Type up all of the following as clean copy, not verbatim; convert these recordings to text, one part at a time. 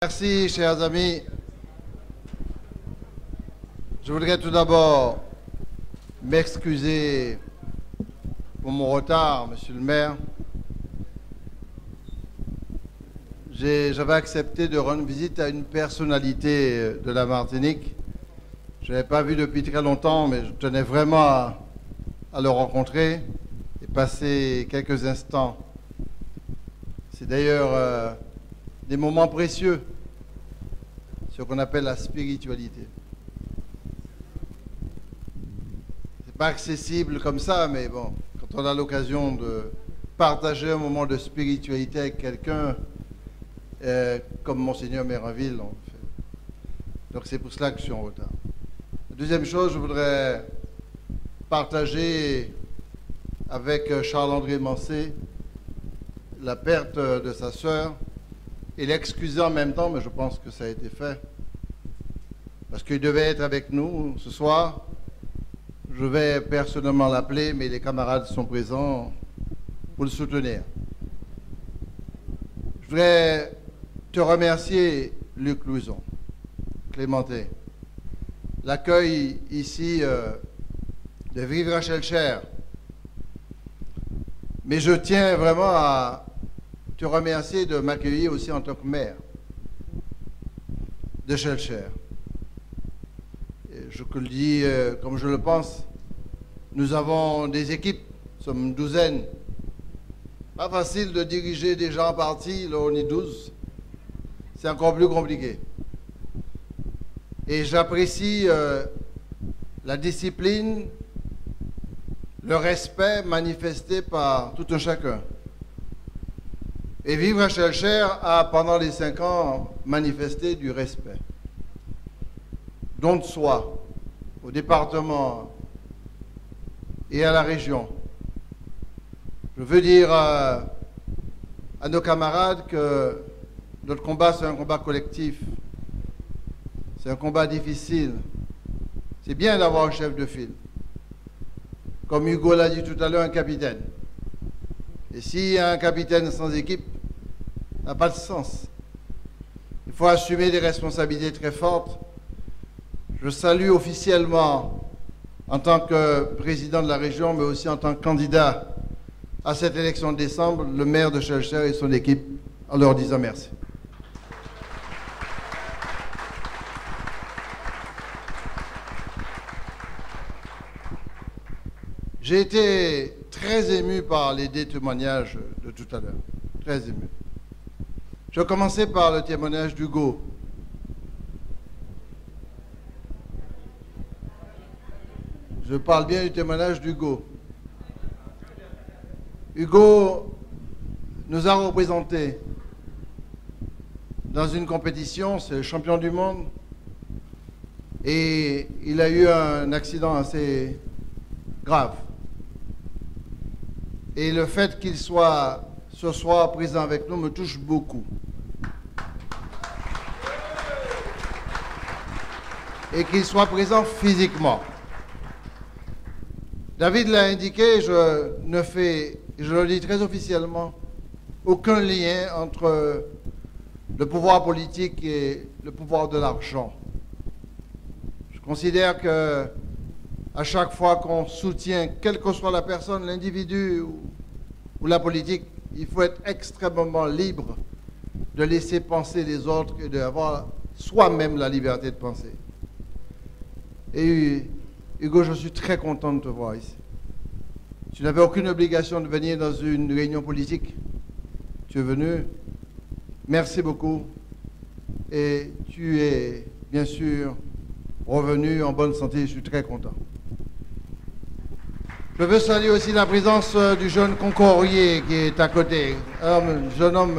Merci, chers amis. Je voudrais tout d'abord m'excuser pour mon retard, monsieur le maire. J'avais accepté de rendre visite à une personnalité de la Martinique. Je ne l'avais pas vu depuis très longtemps, mais je tenais vraiment à le rencontrer et passer quelques instants. C'est d'ailleurs des moments précieux, ce qu'on appelle la spiritualité. C'est pas accessible comme ça, mais bon, quand on a l'occasion de partager un moment de spiritualité avec quelqu'un, comme Monseigneur Mérinville, on le fait. Donc c'est pour cela que je suis en retard. La deuxième chose, je voudrais partager avec Charles-André Mancé la perte de sa sœur et l'excuser en même temps, mais je pense que ça a été fait. Parce qu'il devait être avec nous ce soir. Je vais personnellement l'appeler, mais les camarades sont présents pour le soutenir. Je voudrais te remercier, Luc Louison, Clémenté. L'accueil ici de Vivre à Schellcher. Mais je tiens vraiment à te remercier de m'accueillir aussi en tant que maire de Schellcher. Je le dis comme je le pense, nous avons des équipes, nous sommes une douzaine. Pas facile de diriger des gens partis, là on est 12. C'est encore plus compliqué. Et j'apprécie la discipline, le respect manifesté par tout un chacun. Et Vivre à Schellcher a, pendant les 5 ans, manifesté du respect. Don de soi au département et à la région. Je veux dire à nos camarades que notre combat, c'est un combat collectif. C'est un combat difficile. C'est bien d'avoir un chef de file. Comme Hugo l'a dit tout à l'heure, un capitaine. Et s'il y a un capitaine sans équipe, ça n'a pas de sens. Il faut assumer des responsabilités très fortes. Je salue officiellement, en tant que président de la région, mais aussi en tant que candidat à cette élection de décembre, le maire de Schellcher et son équipe, en leur disant merci. J'ai été très ému par les deux témoignages de tout à l'heure. Très ému. Je vais commencer par le témoignage d'Hugo. Je parle bien du témoignage d'Hugo. Hugo nous a représentés dans une compétition, c'est le champion du monde, et il a eu un accident assez grave. Et le fait qu'il soit ce soir présent avec nous me touche beaucoup. Et qu'il soit présent physiquement. David l'a indiqué, je ne fais, je le dis très officiellement, aucun lien entre le pouvoir politique et le pouvoir de l'argent. Je considère que à chaque fois qu'on soutient, quelle que soit la personne, l'individu ou la politique, il faut être extrêmement libre de laisser penser les autres et d'avoir soi-même la liberté de penser. Et Hugo, je suis très content de te voir ici. Tu n'avais aucune obligation de venir dans une réunion politique. Tu es venu. Merci beaucoup. Et tu es, bien sûr, revenu en bonne santé. Je suis très content. Je veux saluer aussi la présence du jeune Concorier qui est à côté. Un jeune homme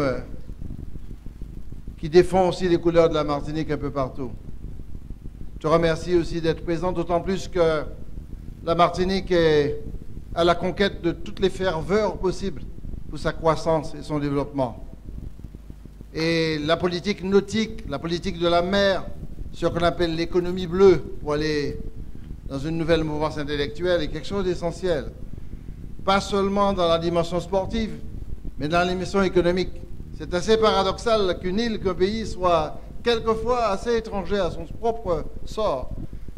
qui défend aussi les couleurs de la Martinique un peu partout. Je te remercie aussi d'être présent, d'autant plus que la Martinique est à la conquête de toutes les ferveurs possibles pour sa croissance et son développement. Et la politique nautique, la politique de la mer, ce qu'on appelle l'économie bleue, pour aller dans une nouvelle mouvance intellectuelle, est quelque chose d'essentiel. Pas seulement dans la dimension sportive, mais dans la dimension économique. C'est assez paradoxal qu'une île, qu'un pays soit quelquefois assez étranger à son propre sort,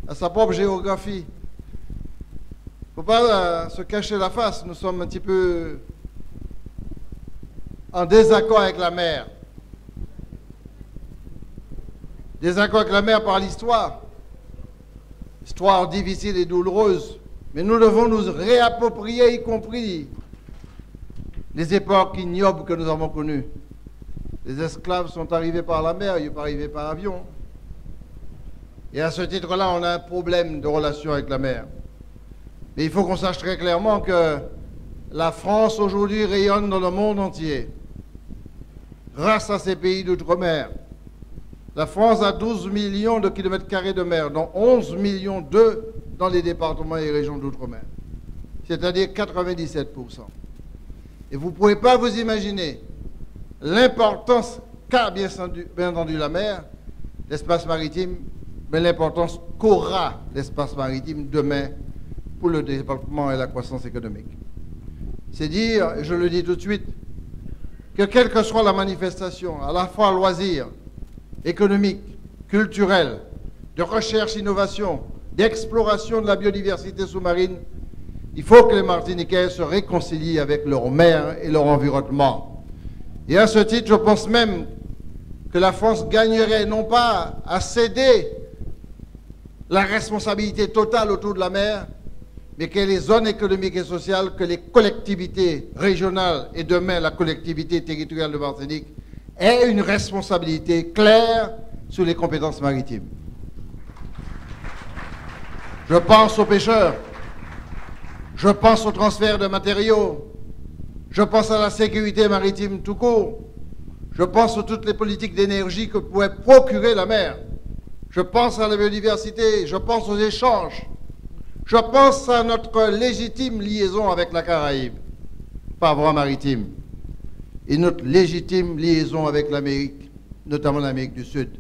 à sa propre géographie. Il ne faut pas se cacher la face, nous sommes un petit peu en désaccord avec la mer. Désaccord avec la mer par l'histoire. Histoire difficile et douloureuse. Mais nous devons nous réapproprier, y compris les époques ignobles que nous avons connues. Les esclaves sont arrivés par la mer, ils ne sont pas arrivés par avion. Et à ce titre-là, on a un problème de relation avec la mer. Mais il faut qu'on sache très clairement que la France aujourd'hui rayonne dans le monde entier grâce à ces pays d'outre-mer. La France a 12 millions de kilomètres carrés de mer, dont 11 millions d'eux dans les départements et régions d'outre-mer, c'est-à-dire 97%. Et vous ne pouvez pas vous imaginer l'importance qu'a bien entendu la mer, l'espace maritime, mais l'importance qu'aura l'espace maritime demain pour le développement et la croissance économique. C'est dire, et je le dis tout de suite, que quelle que soit la manifestation, à la fois loisir, économique, culturel, de recherche, innovation, d'exploration de la biodiversité sous-marine, il faut que les Martiniquais se réconcilient avec leur mer et leur environnement. Et à ce titre, je pense même que la France gagnerait non pas à céder la responsabilité totale autour de la mer, mais que les zones économiques et sociales, que les collectivités régionales et demain la collectivité territoriale de Martinique aient une responsabilité claire sur les compétences maritimes. Je pense aux pêcheurs, je pense au transfert de matériaux, je pense à la sécurité maritime tout court, je pense à toutes les politiques d'énergie que pourrait procurer la mer, je pense à la biodiversité, je pense aux échanges, je pense à notre légitime liaison avec la Caraïbe, par voie maritime, et notre légitime liaison avec l'Amérique, notamment l'Amérique du Sud.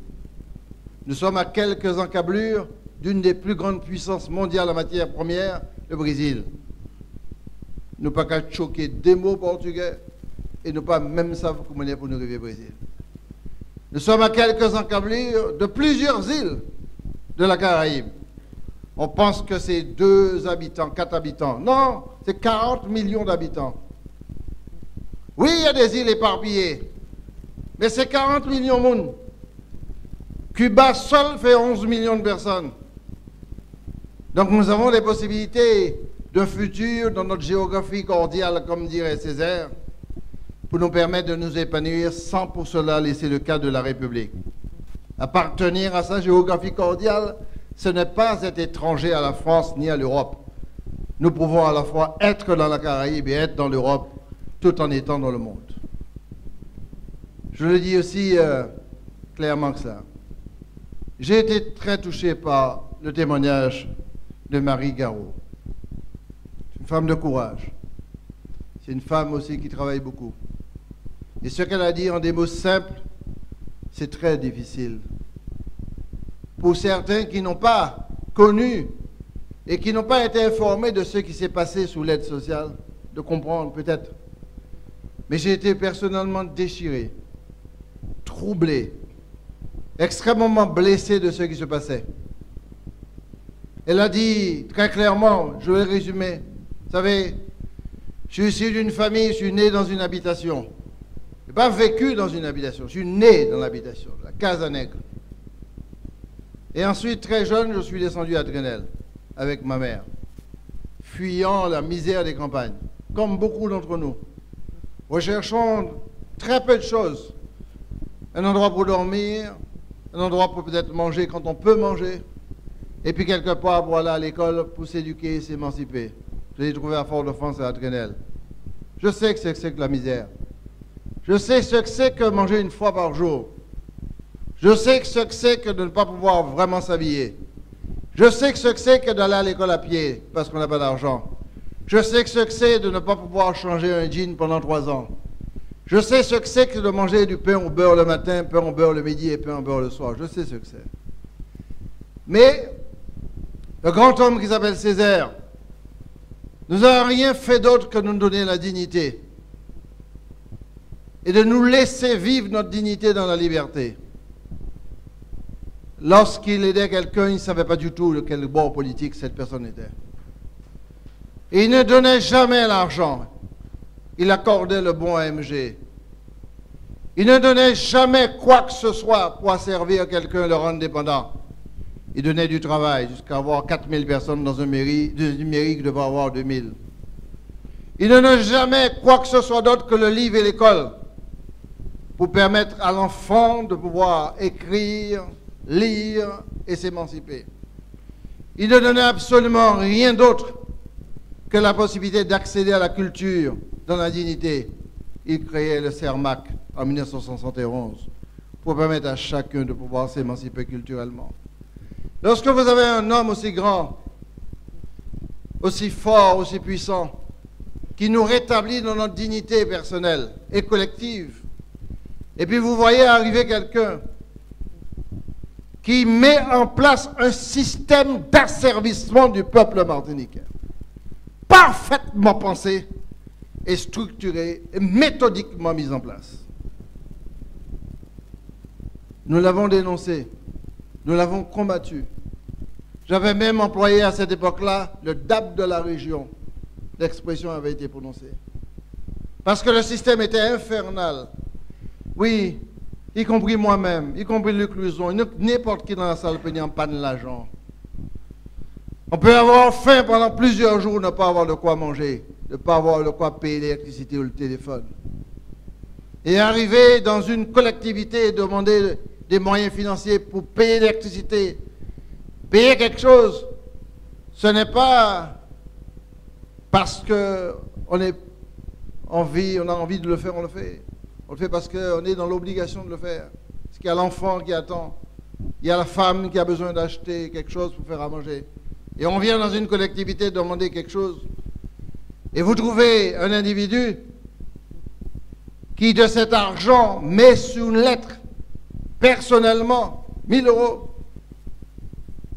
Nous sommes à quelques encablures d'une des plus grandes puissances mondiales en matière première, le Brésil. Nous pas qu'à choquer des mots portugais et nous pas même savoir comment on est pour nous arriver au Brésil. Nous sommes à quelques encablures de plusieurs îles de la Caraïbe. On pense que c'est 2 habitants, 4 habitants. Non, c'est 40 millions d'habitants. Oui, il y a des îles éparpillées, mais c'est 40 millions de monde. Cuba seul fait 11 millions de personnes. Donc nous avons les possibilités d'un futur dans notre géographie cordiale, comme dirait Césaire, pour nous permettre de nous épanouir sans pour cela laisser le cas de la République. Appartenir à sa géographie cordiale, ce n'est pas être étranger à la France ni à l'Europe. Nous pouvons à la fois être dans la Caraïbe et être dans l'Europe, tout en étant dans le monde. Je le dis aussi clairement que ça. J'ai été très touché par le témoignage de Marie Garot. C'est une femme de courage. C'est une femme aussi qui travaille beaucoup. Et ce qu'elle a dit en des mots simples, c'est très difficile. Pour certains qui n'ont pas connu et qui n'ont pas été informés de ce qui s'est passé sous l'aide sociale, de comprendre peut-être. Mais j'ai été personnellement déchiré, troublé, extrêmement blessé de ce qui se passait. Elle a dit très clairement, je vais résumer, vous savez, je suis issu d'une famille, je suis né dans une habitation. Je n'ai pas vécu dans une habitation, je suis né dans l'habitation, la Casa Nègre. Et ensuite, très jeune, je suis descendu à Trenel avec ma mère, fuyant la misère des campagnes, comme beaucoup d'entre nous. Recherchons très peu de choses. Un endroit pour dormir, un endroit pour peut-être manger quand on peut manger, et puis quelque part pour aller à l'école, pour s'éduquer et s'émanciper. Je l'ai trouvé à Fort-de-France et à Trenel. Je sais ce que c'est que la misère. Je sais ce que c'est que manger une fois par jour. Je sais ce que c'est que de ne pas pouvoir vraiment s'habiller. Je sais ce que c'est que d'aller à l'école à pied parce qu'on n'a pas d'argent. Je sais ce que c'est de ne pas pouvoir changer un jean pendant 3 ans. Je sais ce que c'est que de manger du pain au beurre le matin, pain au beurre le midi et pain au beurre le soir. Je sais ce que c'est. Mais le grand homme qui s'appelle Césaire nous n'a rien fait d'autre que nous donner la dignité. et de nous laisser vivre notre dignité dans la liberté. Lorsqu'il aidait quelqu'un, il ne savait pas du tout de quel bord politique cette personne était. Et il ne donnait jamais l'argent. Il accordait le bon AMG. Il ne donnait jamais quoi que ce soit pour servir quelqu'un, le rendre dépendant. Il donnait du travail jusqu'à avoir 4000 personnes dans une mairie qui devait avoir 2000. Il ne donnait jamais quoi que ce soit d'autre que le livre et l'école pour permettre à l'enfant de pouvoir écrire, lire et s'émanciper. Il ne donnait absolument rien d'autre que la possibilité d'accéder à la culture dans la dignité. Il créait le CERMAC en 1971 pour permettre à chacun de pouvoir s'émanciper culturellement. Lorsque vous avez un homme aussi grand, aussi fort, aussi puissant, qui nous rétablit dans notre dignité personnelle et collective, et puis vous voyez arriver quelqu'un qui met en place un système d'asservissement du peuple martiniquais, parfaitement pensé et structuré et méthodiquement mis en place. Nous l'avons dénoncé, nous l'avons combattu. J'avais même employé à cette époque-là le DAB de la région. L'expression avait été prononcée. Parce que le système était infernal. Oui, y compris moi-même, y compris Luc Luson, n'importe qui dans la salle peut dire en panne l'argent. On peut avoir faim pendant plusieurs jours, ne pas avoir de quoi manger, ne pas avoir de quoi payer l'électricité ou le téléphone. Et arriver dans une collectivité et demander des moyens financiers pour payer l'électricité, payer quelque chose, ce n'est pas parce qu'on a envie de le faire, on le fait. On le fait parce qu'on est dans l'obligation de le faire. Parce qu'il y a l'enfant qui attend, il y a la femme qui a besoin d'acheter quelque chose pour faire à manger. Et on vient dans une collectivité demander quelque chose. Et vous trouvez un individu qui, de cet argent, met sous une lettre, personnellement, 1000 euros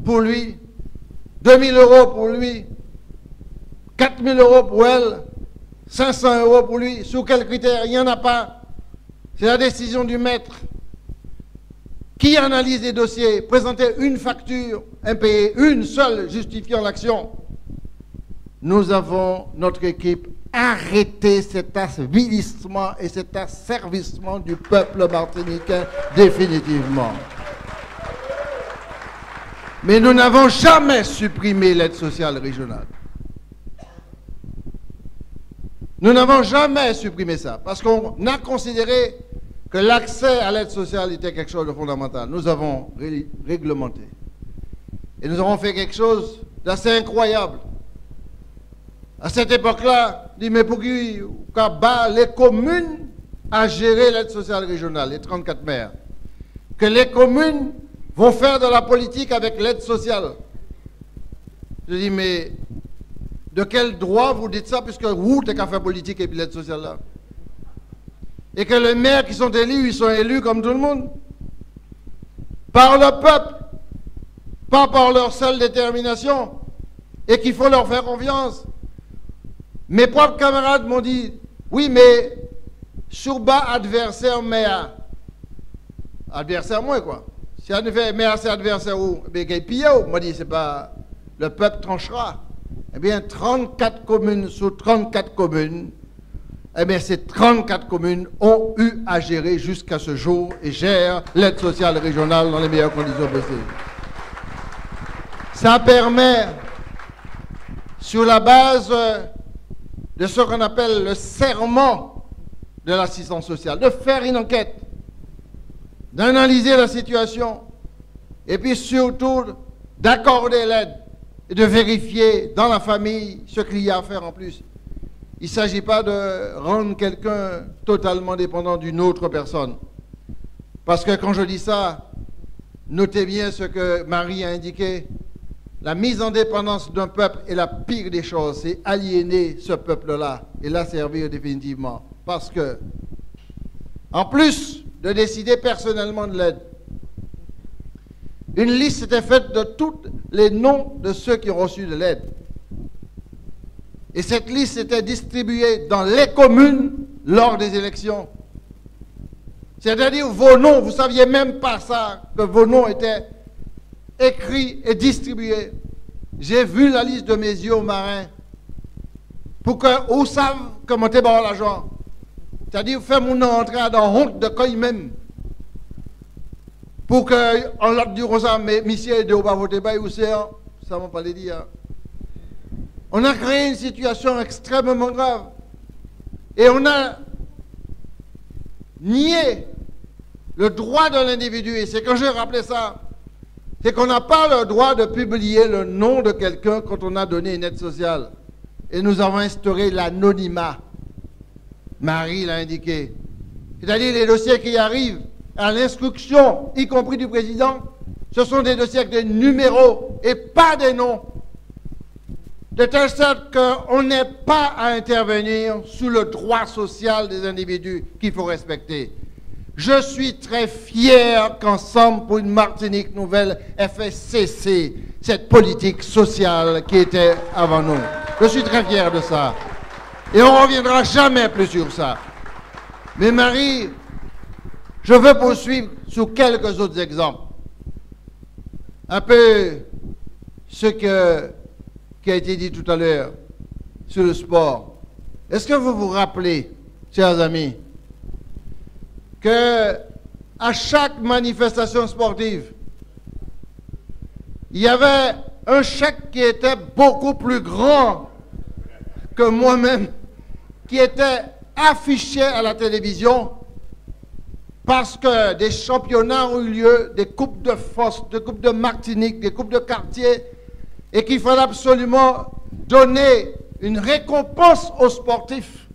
pour lui, 2000 euros pour lui, 4000 euros pour elle, 500 euros pour lui. Sous quels critères? Il n'y en a pas. C'est la décision du maître. Qui analyse les dossiers? Présenter une facture impayée, une seule justifiant l'action. Nous avons, notre équipe, arrêté cet avilissement et cet asservissement du peuple martiniquais définitivement. Mais nous n'avons jamais supprimé l'aide sociale régionale. Nous n'avons jamais supprimé ça, parce qu'on a considéré que l'accès à l'aide sociale était quelque chose de fondamental. Nous avons réglementé. Et nous avons fait quelque chose d'assez incroyable. À cette époque-là, on dit, mais pour qui les communes à gérer l'aide sociale régionale, les 34 maires, que les communes vont faire de la politique avec l'aide sociale. Je dis, mais de quel droit vous dites ça, puisque vous, t'es qu'à faire politique et puis l'aide sociale là? Et que les maires qui sont élus, ils sont élus comme tout le monde, par le peuple, pas par leur seule détermination, et qu'il faut leur faire confiance. Mes propres camarades m'ont dit, oui, mais sur bas adversaire, maire. Adversaire moins, quoi. Si maire, c'est adversaire où? Eh bien, qu'il pille, m'a dit, c'est pas. Le peuple tranchera. Eh bien, 34 communes sur 34 communes, eh bien, ces 34 communes ont eu à gérer jusqu'à ce jour et gèrent l'aide sociale régionale dans les meilleures conditions possibles. Ça permet, sur la base de ce qu'on appelle le serment de l'assistance sociale, de faire une enquête, d'analyser la situation, et puis surtout d'accorder l'aide et de vérifier dans la famille ce qu'il y a à faire en plus. Il ne s'agit pas de rendre quelqu'un totalement dépendant d'une autre personne. Parce que quand je dis ça, notez bien ce que Marie a indiqué. La mise en dépendance d'un peuple est la pire des choses. C'est aliéner ce peuple-là et l'asservir définitivement. Parce que, en plus de décider personnellement de l'aide, une liste était faite de tous les noms de ceux qui ont reçu de l'aide. Et cette liste était distribuée dans les communes lors des élections. C'est-à-dire vos noms, vous ne saviez même pas ça, que vos noms étaient écrits et distribués. J'ai vu la liste de mes yeux marins pour qu'on sache comment tu as l'argent. C'est-à-dire, faire mon entrée dans honte de quoi même. Pour qu'on leur dise ça, mais monsieur, de pas voter, ça ne m'a pas le dire. On a créé une situation extrêmement grave. Et on a nié le droit de l'individu. Et c'est quand j'ai rappelé ça, c'est qu'on n'a pas le droit de publier le nom de quelqu'un quand on a donné une aide sociale. Et nous avons instauré l'anonymat. Marie l'a indiqué. C'est-à-dire les dossiers qui arrivent à l'instruction, y compris du président, ce sont des dossiers avec des numéros et pas des noms. De telle sorte qu'on n'est pas à intervenir sous le droit social des individus qu'il faut respecter. Je suis très fier qu'Ensemble pour une Martinique nouvelle ait fait cesser cette politique sociale qui était avant nous. Je suis très fier de ça. Et on ne reviendra jamais plus sur ça. Mais Marie, je veux poursuivre sur quelques autres exemples. Un peu ce qui a été dit tout à l'heure sur le sport. Est-ce que vous vous rappelez, chers amis, que à chaque manifestation sportive, il y avait un chèque qui était beaucoup plus grand que moi-même, qui était affiché à la télévision parce que des championnats ont eu lieu, des coupes de force, des coupes de Martinique, des coupes de quartier, et qu'il fallait absolument donner une récompense aux sportifs,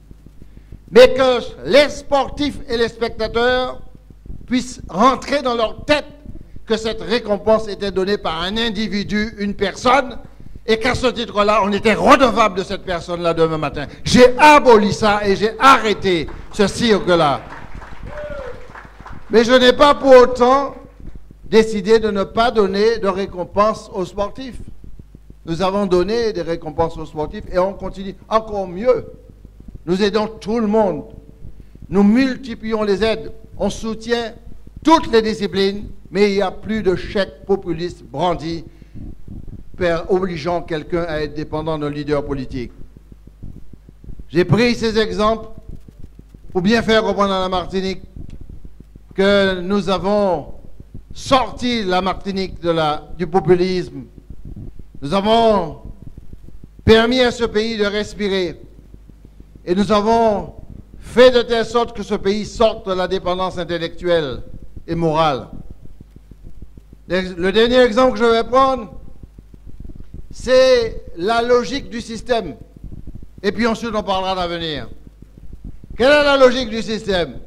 mais que les sportifs et les spectateurs puissent rentrer dans leur tête que cette récompense était donnée par un individu, une personne, et qu'à ce titre-là, on était redevable de cette personne-là demain matin. J'ai aboli ça et j'ai arrêté ce cirque-là. Mais je n'ai pas pour autant décidé de ne pas donner de récompense aux sportifs. Nous avons donné des récompenses aux sportifs et on continue encore mieux. Nous aidons tout le monde. Nous multiplions les aides. On soutient toutes les disciplines, mais il n'y a plus de chèques populistes brandis obligeant quelqu'un à être dépendant d'un leader politique. J'ai pris ces exemples pour bien faire comprendre à la Martinique que nous avons sorti la Martinique du populisme. Nous avons permis à ce pays de respirer et nous avons fait de telle sorte que ce pays sorte de la dépendance intellectuelle et morale. Le dernier exemple que je vais prendre, c'est la logique du système. Et puis ensuite, on parlera d'avenir. Quelle est la logique du système?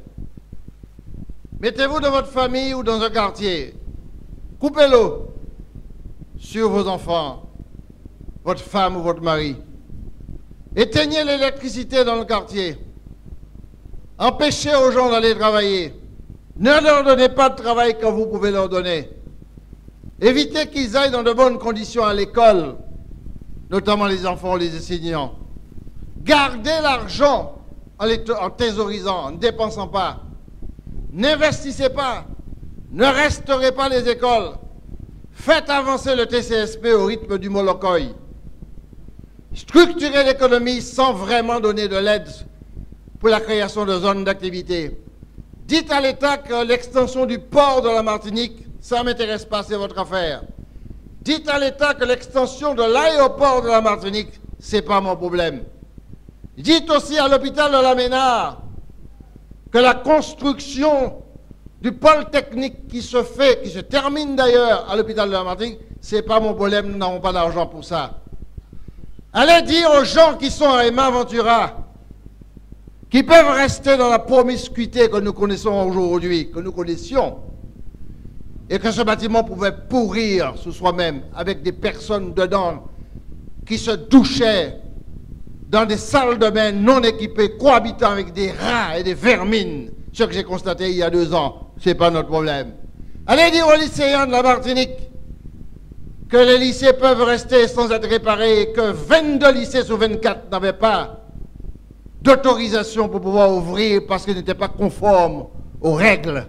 Mettez-vous dans votre famille ou dans un quartier. Coupez l'eau sur vos enfants, votre femme ou votre mari. Éteignez l'électricité dans le quartier. Empêchez aux gens d'aller travailler. Ne leur donnez pas de travail quand vous pouvez leur donner. Évitez qu'ils aillent dans de bonnes conditions à l'école, notamment les enfants, les enseignants. Gardez l'argent en thésaurisant, en ne dépensant pas. N'investissez pas. Ne restaurez pas les écoles. Faites avancer le TCSP au rythme du Molokoï. Structurez l'économie sans vraiment donner de l'aide pour la création de zones d'activité. Dites à l'État que l'extension du port de la Martinique, ça ne m'intéresse pas, c'est votre affaire. Dites à l'État que l'extension de l'aéroport de la Martinique, ce n'est pas mon problème. Dites aussi à l'hôpital de la Ménard que la construction du pôle technique qui se fait, qui se termine d'ailleurs à l'hôpital de la Martinique, ce n'est pas mon problème, nous n'avons pas d'argent pour ça. Allez dire aux gens qui sont à Emma Ventura, qui peuvent rester dans la promiscuité que nous connaissons aujourd'hui, que nous connaissions, et que ce bâtiment pouvait pourrir sous soi-même avec des personnes dedans qui se douchaient dans des salles de bain non équipées, cohabitant avec des rats et des vermines, ce que j'ai constaté il y a 2 ans. Ce n'est pas notre problème. Allez dire aux lycéens de la Martinique que les lycées peuvent rester sans être réparés et que 22 lycées sur 24 n'avaient pas d'autorisation pour pouvoir ouvrir parce qu'ils n'étaient pas conformes aux règles.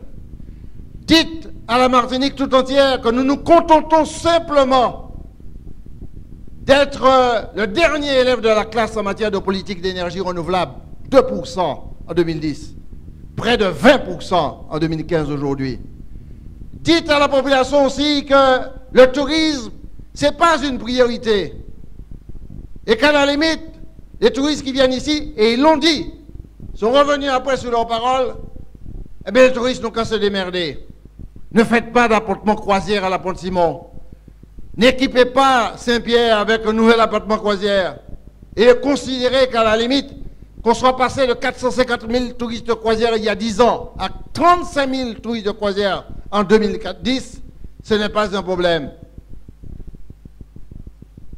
Dites à la Martinique tout entière que nous nous contentons simplement d'être le dernier élève de la classe en matière de politique d'énergie renouvelable, 2% en 2010, près de 20% en 2015 aujourd'hui. Dites à la population aussi que le tourisme, ce n'est pas une priorité. Et qu'à la limite, les touristes qui viennent ici, et ils l'ont dit, sont revenus après sur leurs paroles, eh bien les touristes n'ont qu'à se démerder. Ne faites pas d'appartement croisière à la Pont-Simon. N'équipez pas Saint-Pierre avec un nouvel appartement croisière. Et considérez qu'à la limite, qu'on soit passé de 450 000 touristes de croisière il y a 10 ans à 35 000 touristes de croisière en 2010, ce n'est pas un problème.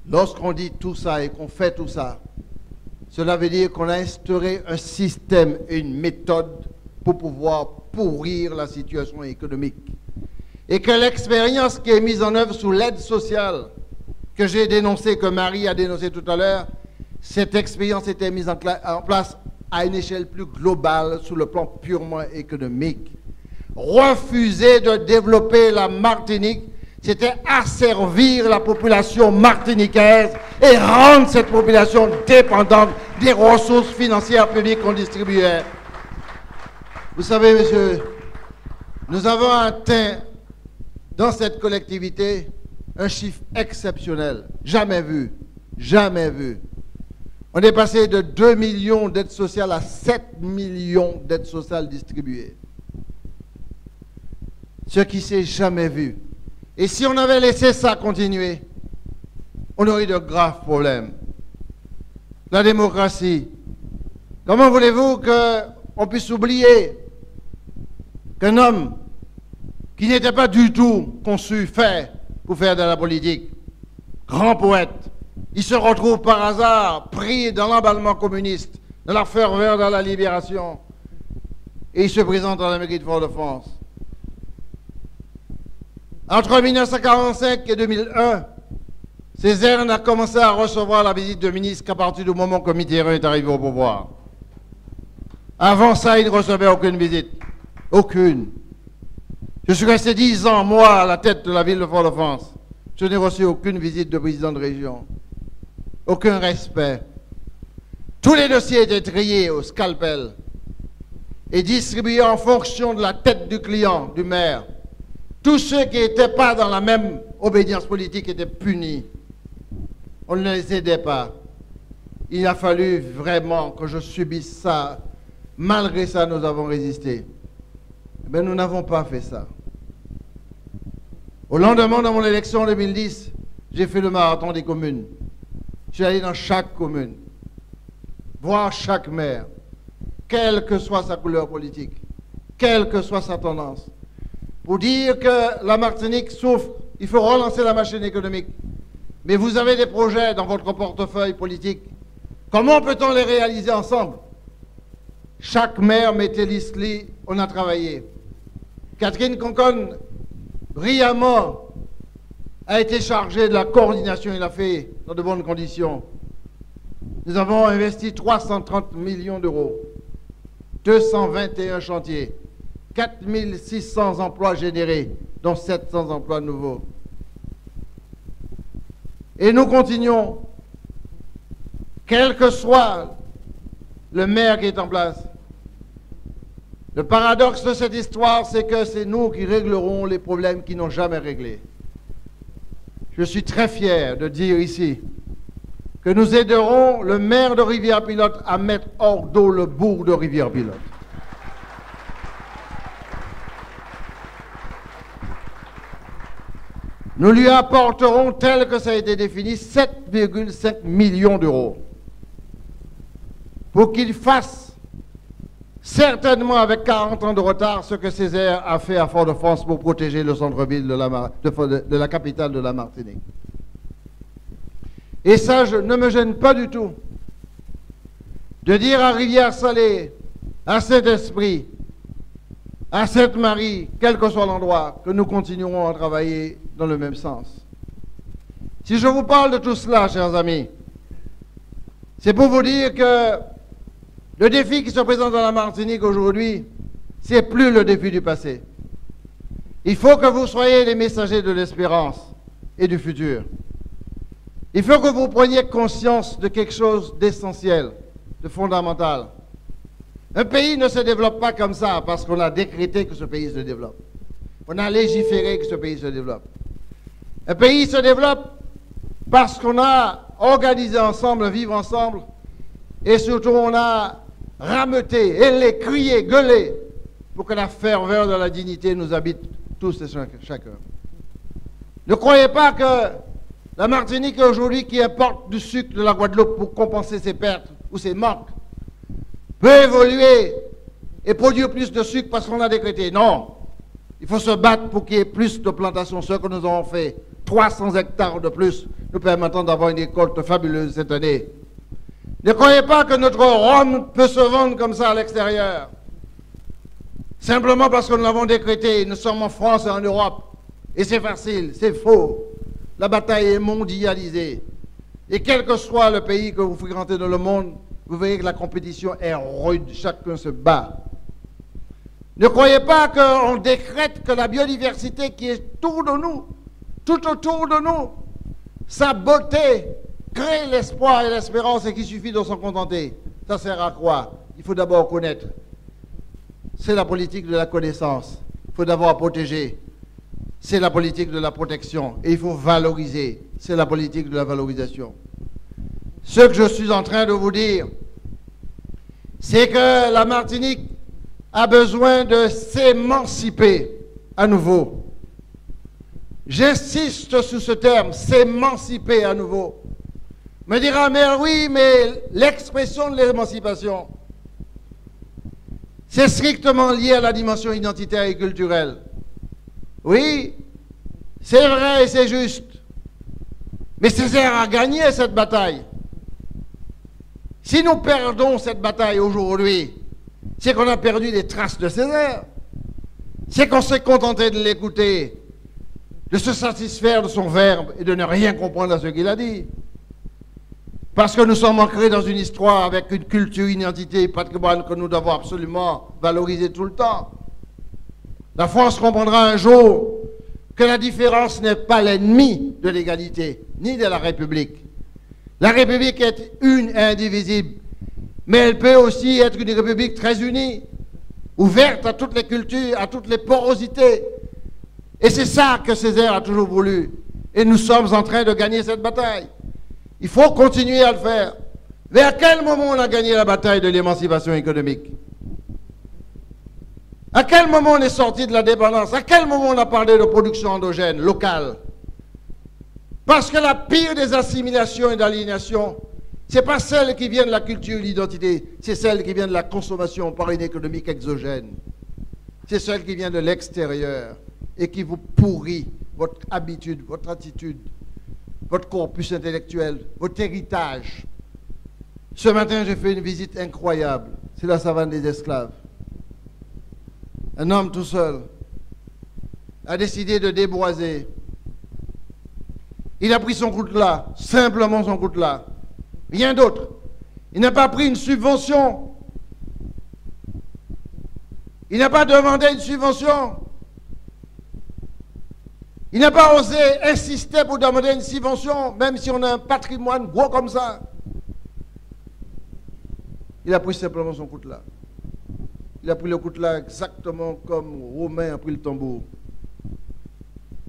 Lorsqu'on dit tout ça et qu'on fait tout ça, cela veut dire qu'on a instauré un système et une méthode pour pouvoir pourrir la situation économique. Et que l'expérience qui est mise en œuvre sous l'aide sociale, que j'ai dénoncée, que Marie a dénoncée tout à l'heure, cette expérience était mise en place à une échelle plus globale sur le plan purement économique. Refuser de développer la Martinique, c'était asservir la population martiniquaise et rendre cette population dépendante des ressources financières publiques qu'on distribuait. Vous savez, monsieur, nous avons atteint dans cette collectivité un chiffre exceptionnel, jamais vu, jamais vu. On est passé de 2 millions d'aides sociales à 7 millions d'aides sociales distribuées. Ce qui s'est jamais vu. Et si on avait laissé ça continuer, on aurait de graves problèmes. La démocratie. Comment voulez-vous qu'on puisse oublier qu'un homme qui n'était pas du tout conçu, fait pour faire de la politique, grand poète, il se retrouve par hasard pris dans l'emballement communiste, dans la ferveur de la libération, et il se présente dans la mairie de Fort-de-France. Entre 1945 et 2001, Césaire n'a commencé à recevoir la visite de ministre qu'à partir du moment que Mitterrand est arrivé au pouvoir. Avant ça, il ne recevait aucune visite. Aucune. Je suis resté 10 ans, moi, à la tête de la ville de Fort-de-France. Je n'ai reçu aucune visite de président de région. Aucun respect. Tous les dossiers étaient triés au scalpel et distribués en fonction de la tête du client, du maire. Tous ceux qui n'étaient pas dans la même obédience politique étaient punis. On ne les aidait pas. Il a fallu vraiment que je subisse ça. Malgré ça, nous avons résisté. Mais nous n'avons pas fait ça. Au lendemain de mon élection en 2010, j'ai fait le marathon des communes. Je suis allé dans chaque commune, voir chaque maire, quelle que soit sa couleur politique, quelle que soit sa tendance, pour dire que la Martinique souffre, il faut relancer la machine économique. Mais vous avez des projets dans votre portefeuille politique. Comment peut-on les réaliser ensemble? Chaque maire mettait l'ISLI, on a travaillé. Catherine Conconne, brillamment, a été chargée de la coordination, il l'a fait dans de bonnes conditions. Nous avons investi 330 millions d'euros, 221 chantiers, 4600 emplois générés, dont 700 emplois nouveaux. Et nous continuons, quel que soit le maire qui est en place. Le paradoxe de cette histoire, c'est que c'est nous qui réglerons les problèmes qui n'ont jamais réglé. Je suis très fier de dire ici que nous aiderons le maire de Rivière-Pilote à mettre hors d'eau le bourg de Rivière-Pilote. Nous lui apporterons, tel que ça a été défini, 7,5 millions d'euros pour qu'il fasse, certainement avec 40 ans de retard, ce que Césaire a fait à Fort-de-France pour protéger le centre-ville de la capitale de la Martinique. Et ça, ne me gêne pas du tout de dire à Rivière-Salée, à Saint-Esprit, à Sainte-Marie, quel que soit l'endroit, que nous continuerons à travailler dans le même sens. Si je vous parle de tout cela, chers amis, c'est pour vous dire que le défi qui se présente dans la Martinique aujourd'hui, C'est plus le défi du passé. Il faut que vous soyez les messagers de l'espérance et du futur. Il faut que vous preniez conscience de quelque chose d'essentiel, de fondamental. Un pays ne se développe pas comme ça parce qu'on a décrété que ce pays se développe. On a légiféré que ce pays se développe. Un pays se développe parce qu'on a organisé ensemble, vivre ensemble, et surtout on a rameuté, ailé, crié, gueulé, pour que la ferveur de la dignité nous habite tous et chacun. Ne croyez pas que la Martinique aujourd'hui qui importe du sucre de la Guadeloupe pour compenser ses pertes ou ses manques peut évoluer et produire plus de sucre parce qu'on a décrété. Non, il faut se battre pour qu'il y ait plus de plantations. Ce que nous avons fait, 300 hectares de plus, nous permettant d'avoir une récolte fabuleuse cette année. Ne croyez pas que notre rhum peut se vendre comme ça à l'extérieur. Simplement parce que nous l'avons décrété, nous sommes en France et en Europe. Et c'est facile, c'est faux. La bataille est mondialisée. Et quel que soit le pays que vous fréquentez dans le monde, vous verrez que la compétition est rude, chacun se bat. Ne croyez pas qu'on décrète que la biodiversité qui est autour de nous, tout autour de nous, sa beauté crée l'espoir et l'espérance et qu'il suffit de s'en contenter. Ça sert à quoi? Il faut d'abord connaître. C'est la politique de la connaissance. Il faut d'abord protéger. C'est la politique de la protection. Et il faut valoriser. C'est la politique de la valorisation. Ce que je suis en train de vous dire, c'est que la Martinique a besoin de s'émanciper à nouveau. J'insiste sur ce terme, s'émanciper à nouveau. Me dira, mais oui, mais l'expression de l'émancipation, c'est strictement lié à la dimension identitaire et culturelle. Oui, c'est vrai et c'est juste. Mais Césaire a gagné cette bataille. Si nous perdons cette bataille aujourd'hui, c'est qu'on a perdu les traces de Césaire. C'est qu'on s'est contenté de l'écouter, de se satisfaire de son verbe et de ne rien comprendre à ce qu'il a dit. Parce que nous sommes ancrés dans une histoire avec une culture, une identité, patrimoine que nous devons absolument valoriser tout le temps. La France comprendra un jour que la différence n'est pas l'ennemi de l'égalité, ni de la République. La République est une et indivisible, mais elle peut aussi être une République très unie, ouverte à toutes les cultures, à toutes les porosités. Et c'est ça que Césaire a toujours voulu. Et nous sommes en train de gagner cette bataille. Il faut continuer à le faire. Mais à quel moment on a gagné la bataille de l'émancipation économique? À quel moment on est sorti de la dépendance? À quel moment on a parlé de production endogène, locale? Parce que la pire des assimilations et d'aliénations, ce n'est pas celle qui vient de la culture et de l'identité, c'est celle qui vient de la consommation par une économie exogène. C'est celle qui vient de l'extérieur et qui vous pourrit votre habitude, votre attitude, votre corpus intellectuel, votre héritage. Ce matin, j'ai fait une visite incroyable. C'est la savane des esclaves. Un homme tout seul a décidé de déboiser. Il a pris son coutelas, simplement son coutelas. Rien d'autre. Il n'a pas pris une subvention. Il n'a pas demandé une subvention. Il n'a pas osé insister pour demander une subvention, même si on a un patrimoine gros comme ça. Il a pris simplement son coutelas. Il a pris le coutelas exactement comme Romain a pris le tambour.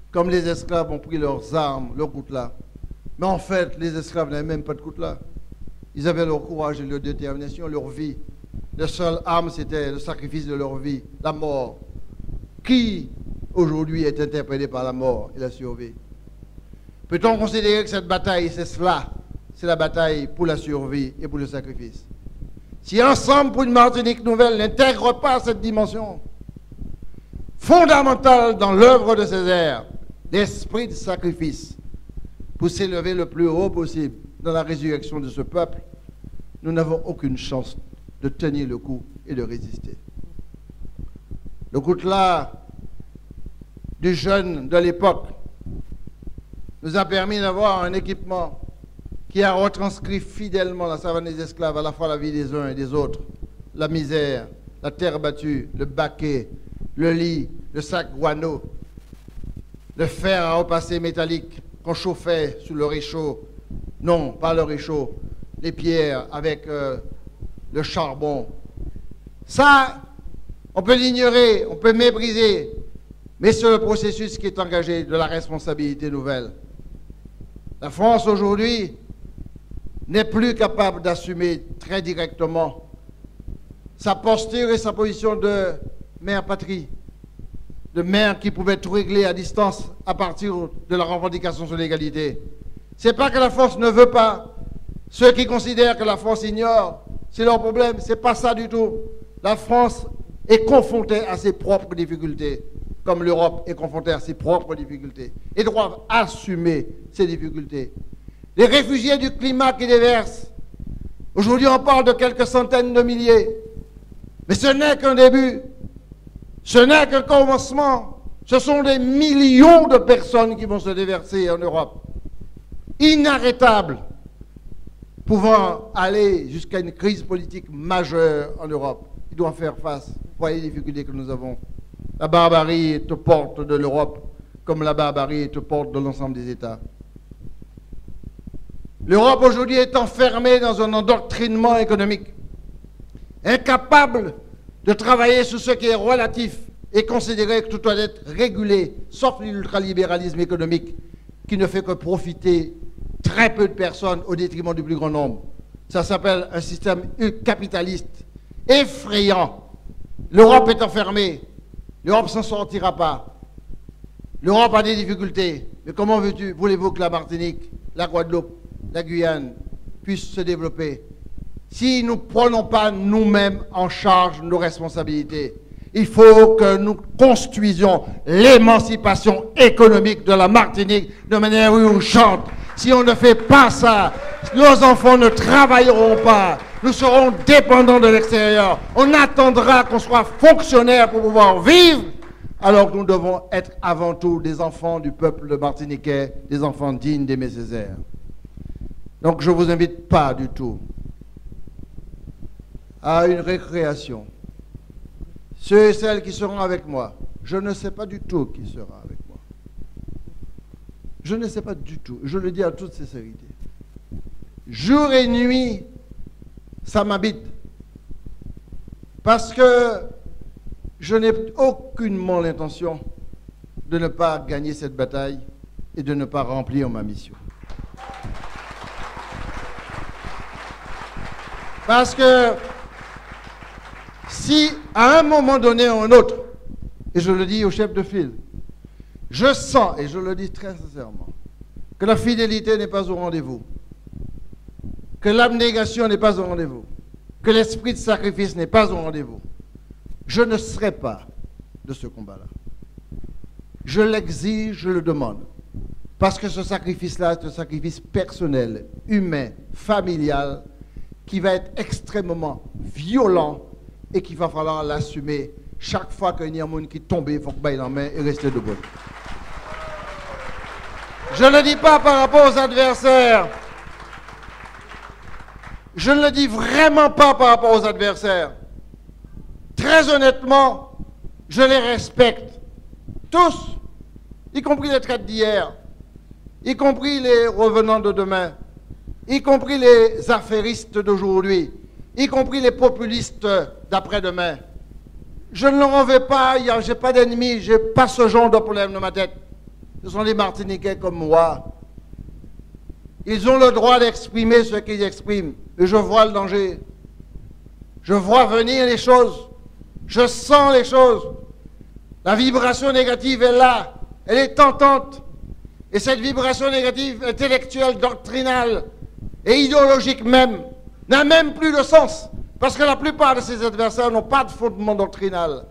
Comme les esclaves ont pris leurs armes, leurs coutelas. Mais en fait, les esclaves n'avaient même pas de coutelas. Ils avaient leur courage et leur détermination, leur vie. La seule arme, c'était le sacrifice de leur vie, la mort. Qui, aujourd'hui, est interpellé par la mort et la survie? Peut-on considérer que cette bataille, c'est cela? C'est la bataille pour la survie et pour le sacrifice. Si Ensemble pour une Martinique nouvelle n'intègre pas cette dimension fondamentale dans l'œuvre de Césaire, l'esprit de sacrifice, pour s'élever le plus haut possible dans la résurrection de ce peuple, nous n'avons aucune chance de tenir le coup et de résister. Le coutelas du jeune de l'époque nous a permis d'avoir un équipement qui a retranscrit fidèlement la savane des esclaves, à la fois la vie des uns et des autres, la misère, la terre battue, le baquet, le lit, le sac guano, le fer à repasser métallique qu'on chauffait sous le réchaud. Non, pas le réchaud, les pierres avec le charbon. Ça, on peut l'ignorer, on peut mépriser, mais c'est le processus qui est engagé de la responsabilité nouvelle. La France aujourd'hui n'est plus capable d'assumer très directement sa posture et sa position de mère patrie, de mère qui pouvait tout régler à distance à partir de la revendication sur l'égalité. Ce n'est pas que la France ne veut pas. Ceux qui considèrent que la France ignore, c'est leur problème. Ce n'est pas ça du tout. La France est confrontée à ses propres difficultés, comme l'Europe est confrontée à ses propres difficultés, et doivent assumer ces difficultés. Les réfugiés du climat qui déversent, aujourd'hui on parle de quelques centaines de milliers, mais ce n'est qu'un début, ce n'est qu'un commencement, ce sont des millions de personnes qui vont se déverser en Europe, inarrêtables, pouvant aller jusqu'à une crise politique majeure en Europe. Ils doivent faire face. Vous voyez les difficultés que nous avons. La barbarie est aux portes de l'Europe, comme la barbarie est aux portes de l'ensemble des États. L'Europe aujourd'hui est enfermée dans un endoctrinement économique, incapable de travailler sur ce qui est relatif et considérer que tout doit être régulé, sauf l'ultralibéralisme économique qui ne fait que profiter très peu de personnes au détriment du plus grand nombre. Ça s'appelle un système capitaliste effrayant. L'Europe est enfermée. L'Europe ne s'en sortira pas. L'Europe a des difficultés. Mais comment voulez-vous que la Martinique, la Guadeloupe, la Guyane puissent se développer si nous ne prenons pas nous-mêmes en charge nos responsabilités? Il faut que nous construisions l'émancipation économique de la Martinique de manière urgente. Si on ne fait pas ça, nos enfants ne travailleront pas. Nous serons dépendants de l'extérieur. On attendra qu'on soit fonctionnaire pour pouvoir vivre, alors que nous devons être avant tout des enfants du peuple martiniquais, des enfants dignes d'Aimé Césaire. Donc je ne vous invite pas du tout à une récréation. Ceux et celles qui seront avec moi, je ne sais pas du tout qui sera avec moi. Je ne sais pas du tout. Je le dis à toute sincérité. Jour et nuit, ça m'habite. Parce que je n'ai aucunement l'intention de ne pas gagner cette bataille et de ne pas remplir ma mission. Parce que si à un moment donné ou un autre, et je le dis au chef de file, je sens, et je le dis très sincèrement, que la fidélité n'est pas au rendez-vous, que l'abnégation n'est pas au rendez-vous, que l'esprit de sacrifice n'est pas au rendez-vous, je ne serai pas de ce combat-là. Je l'exige, je le demande. Parce que ce sacrifice-là est un sacrifice personnel, humain, familial, qui va être extrêmement violent et qu'il va falloir l'assumer. Chaque fois qu'il y a un monde qui tombe, il faut que bailler la main et rester debout. Je ne le dis pas par rapport aux adversaires. Je ne le dis vraiment pas par rapport aux adversaires. Très honnêtement, je les respecte. Tous, y compris les traites d'hier, y compris les revenants de demain, y compris les affairistes d'aujourd'hui, y compris les populistes d'après-demain. Je ne leur en veux pas, je n'ai pas d'ennemis, je n'ai pas ce genre de problème dans ma tête. Ce sont des Martiniquais comme moi. Ils ont le droit d'exprimer ce qu'ils expriment. Et je vois le danger. Je vois venir les choses. Je sens les choses. La vibration négative est là. Elle est tentante. Et cette vibration négative, intellectuelle, doctrinale et idéologique même, n'a même plus de sens. Parce que la plupart de ces adversaires n'ont pas de fondement doctrinal,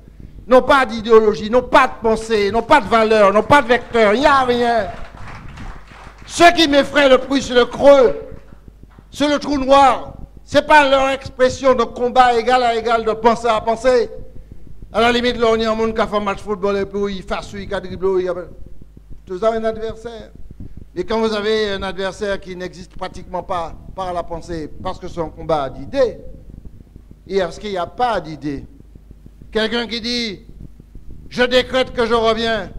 n'ont pas d'idéologie, n'ont pas de pensée, n'ont pas de valeur, n'ont pas de vecteur, il n'y a rien. Ce qui m'effraie le plus, c'est le creux, c'est le trou noir. Ce n'est pas leur expression de combat égal à égal, de pensée à pensée. À la limite, là, on y a un monde qui a fait un match de football et puis il fasse, il a dribblé, vous avez un adversaire. Et quand vous avez un adversaire qui n'existe pratiquement pas par la pensée, parce que c'est un combat d'idées, et parce qu'il n'y a pas d'idées, quelqu'un qui dit « Je décrète que je reviens »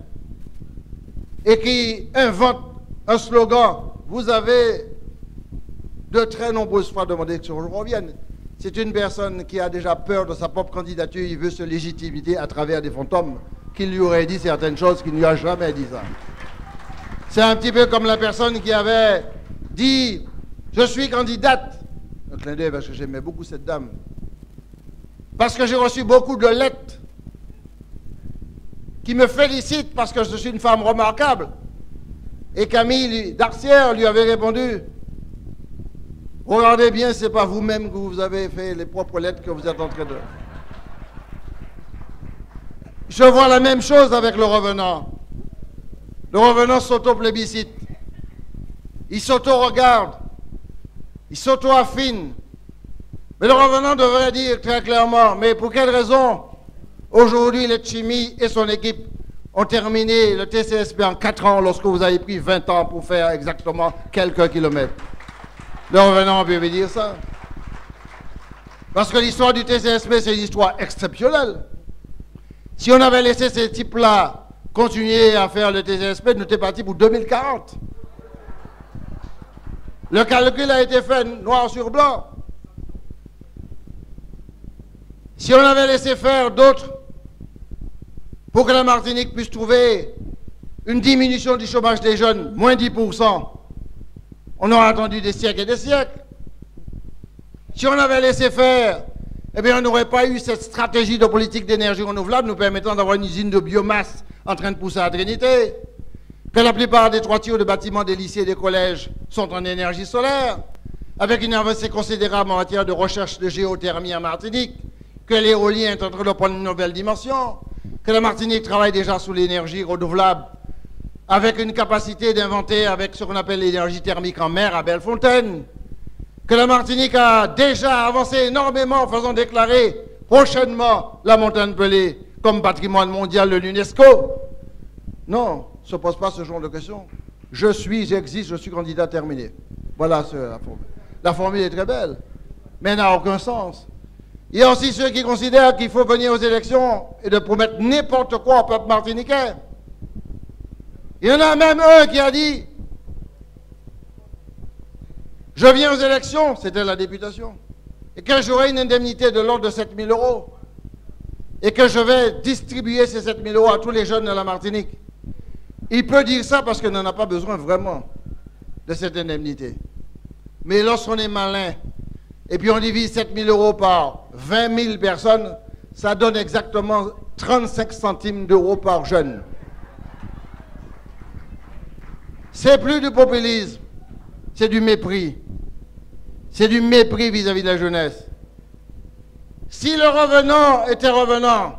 et qui invente un slogan, vous avez de très nombreuses fois demandé que je revienne. C'est une personne qui a déjà peur de sa propre candidature, il veut se légitimer à travers des fantômes qui lui auraient dit certaines choses qu'il ne lui a jamais dit ça. C'est un petit peu comme la personne qui avait dit « Je suis candidate ». Un clin d'œil parce que j'aimais beaucoup cette dame. Parce que j'ai reçu beaucoup de lettres qui me félicitent parce que je suis une femme remarquable. Et Camille Darcière lui avait répondu « Regardez bien, ce n'est pas vous-même que vous avez fait les propres lettres que vous êtes en train de... » Je vois la même chose avec le revenant. Le revenant s'auto-plébiscite. Il s'auto-regarde. Il s'auto-affine. Mais le revenant devrait dire très clairement, mais pour quelle raison aujourd'hui Letchimy et son équipe ont terminé le TCSP en 4 ans lorsque vous avez pris 20 ans pour faire exactement quelques kilomètres? Le revenant peut dire ça. Parce que l'histoire du TCSP, c'est une histoire exceptionnelle. Si on avait laissé ces types-là continuer à faire le TCSP, nous étions partis pour 2040. Le calcul a été fait noir sur blanc. Si on avait laissé faire d'autres pour que la Martinique puisse trouver une diminution du chômage des jeunes, moins 10%, on aurait attendu des siècles et des siècles. Si on avait laissé faire, eh bien, on n'aurait pas eu cette stratégie de politique d'énergie renouvelable nous permettant d'avoir une usine de biomasse en train de pousser à Trinité, que la plupart des toitures de bâtiments des lycées et des collèges sont en énergie solaire, avec une avancée considérable en matière de recherche de géothermie en Martinique, que l'éolien est en train de prendre une nouvelle dimension, que la Martinique travaille déjà sous l'énergie renouvelable, avec une capacité d'inventer avec ce qu'on appelle l'énergie thermique en mer à Bellefontaine, que la Martinique a déjà avancé énormément en faisant déclarer prochainement la montagne Pelée comme patrimoine mondial de l'UNESCO. Non, ne se pose pas ce genre de questions. J'existe, je suis candidat terminé. Voilà la formule. La formule est très belle, mais elle n'a aucun sens. Il y a aussi ceux qui considèrent qu'il faut venir aux élections et de promettre n'importe quoi au peuple martiniquais. Il y en a même un qui a dit « Je viens aux élections », c'était la députation, et que j'aurai une indemnité de l'ordre de 7 000 € et que je vais distribuer ces 7 000 € à tous les jeunes de la Martinique. Il peut dire ça parce qu'il n'en a pas besoin vraiment de cette indemnité. Mais lorsqu'on est malin, et puis on divise 7 000 € par 20 000 personnes, ça donne exactement 35 centimes d'euros par jeune. C'est plus du populisme, c'est du mépris. C'est du mépris vis-à-vis de la jeunesse. Si le revenant était revenant,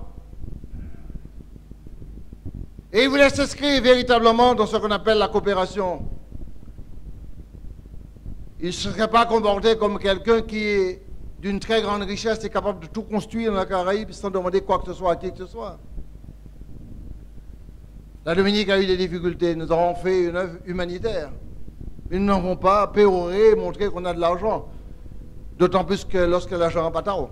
et il voulait s'inscrire véritablement dans ce qu'on appelle la coopération, il ne serait pas comporté comme quelqu'un qui est d'une très grande richesse et capable de tout construire dans la Caraïbe sans demander quoi que ce soit à qui que ce soit. La Dominique a eu des difficultés. Nous avons fait une œuvre humanitaire. Ils n'avons pas péroré et montré qu'on a de l'argent. D'autant plus que lorsque l'argent n'est pas tard.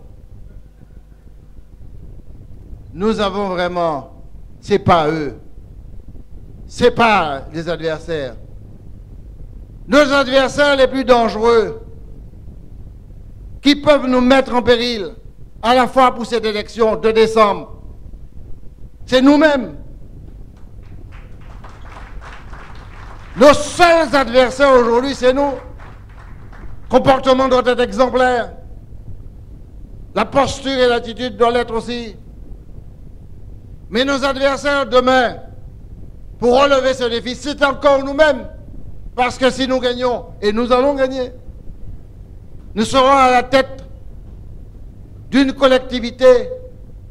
Nous avons vraiment, ce n'est pas eux. Ce n'est pas les adversaires. Nos adversaires les plus dangereux, qui peuvent nous mettre en péril, à la fois pour cette élection de décembre, c'est nous-mêmes. Nos seuls adversaires aujourd'hui, c'est nous. Comportement doit être exemplaire. La posture et l'attitude doivent l'être aussi. Mais nos adversaires demain, pour relever ce défi, c'est encore nous-mêmes. Parce que si nous gagnons, et nous allons gagner, nous serons à la tête d'une collectivité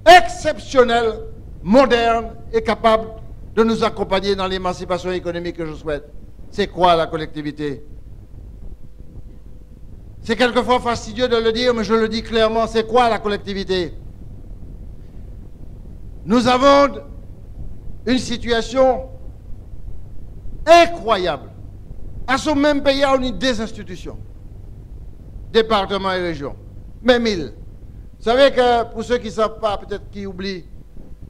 exceptionnelle, moderne et capable de nous accompagner dans l'émancipation économique que je souhaite. C'est quoi la collectivité? C'est quelquefois fastidieux de le dire, mais je le dis clairement, c'est quoi la collectivité? Nous avons une situation incroyable. À ce même pays, on a des institutions, départements et régions, même îles, Vous savez que, pour ceux qui ne savent pas, peut-être qui oublient,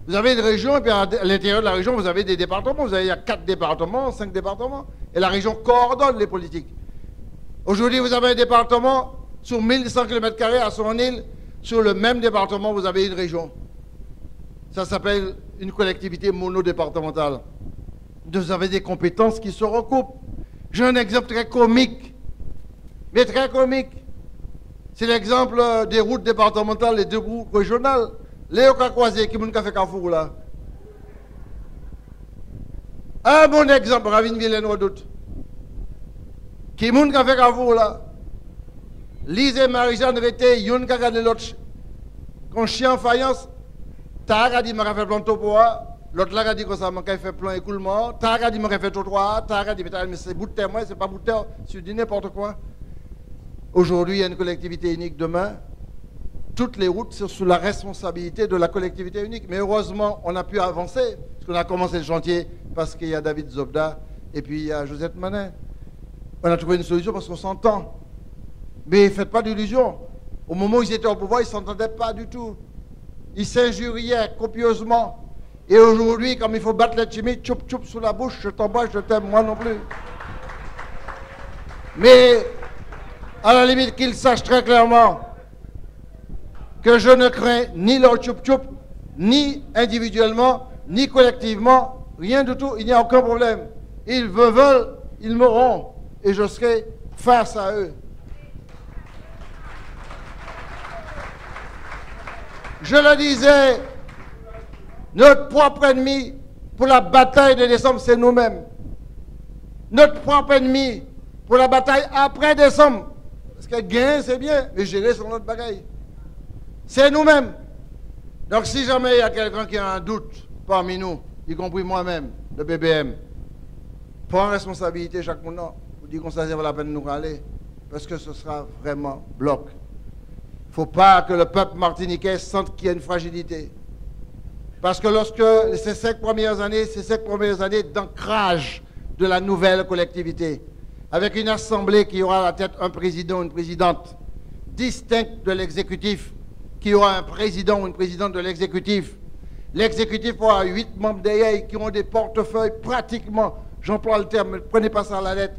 vous avez une région, et puis à l'intérieur de la région, vous avez des départements. Il y a 4 départements, 5 départements. Et la région coordonne les politiques. Aujourd'hui, vous avez un département sur 1100 km² à son île. Sur le même département, vous avez une région. Ça s'appelle une collectivité monodépartementale. Vous avez des compétences qui se recoupent. J'ai un exemple très comique, mais très comique. C'est l'exemple des routes départementales et des routes régionales. Léo Kakwaze, qui m'a fait Carrefour là. Un bon exemple, Ravine Vilaine Redoute. Qui m'a fait Carrefour là. Lise et Marie-Jeanne Rété, yon ka gade l'autre. Quand chien en faïence, t'as dit m'a fait plan topoa, l'autre là a dit que ça m'a fait plan écoulement, t'as dit m'a fait trottoir, t'as dit mais c'est bout de terre, moi c'est pas bout de terre, c'est du n'importe quoi. Aujourd'hui, il y a une collectivité unique, demain, toutes les routes sont sous la responsabilité de la collectivité unique. Mais heureusement, on a pu avancer, parce qu'on a commencé le chantier, parce qu'il y a David Zobda, et puis il y a Josette Manet. On a trouvé une solution parce qu'on s'entend. Mais ne faites pas d'illusions. Au moment où ils étaient au pouvoir, ils ne s'entendaient pas du tout. Ils s'injuriaient copieusement. Et aujourd'hui, comme il faut battre les timides, tchoup tchoup sous la bouche, je t'embrasse, je t'aime, moi non plus. Mais, à la limite, qu'ils sachent très clairement que je ne crains ni leur tchoup tchoup, ni individuellement, ni collectivement, rien du tout, il n'y a aucun problème. Ils veulent, ils m'auront, et je serai face à eux. Je le disais, notre propre ennemi pour la bataille de décembre, c'est nous-mêmes. Notre propre ennemi pour la bataille après décembre, parce que gagner, c'est bien, mais gérer, c'est notre bagaille. C'est nous-mêmes. Donc si jamais il y a quelqu'un qui a un doute parmi nous, y compris moi-même, le BBM, prends responsabilité chaque moment. Vous dites qu'on ça vaut la peine de nous râler, parce que ce sera vraiment bloc. Il ne faut pas que le peuple martiniquais sente qu'il y a une fragilité. Parce que lorsque ces 5 premières années d'ancrage de la nouvelle collectivité, avec une assemblée qui aura à la tête un président ou une présidente distincte de l'exécutif, qui aura un président ou une présidente de l'exécutif, l'exécutif aura 8 membres d'EI qui ont des portefeuilles pratiquement, j'emploie le terme, ne prenez pas ça à la lettre,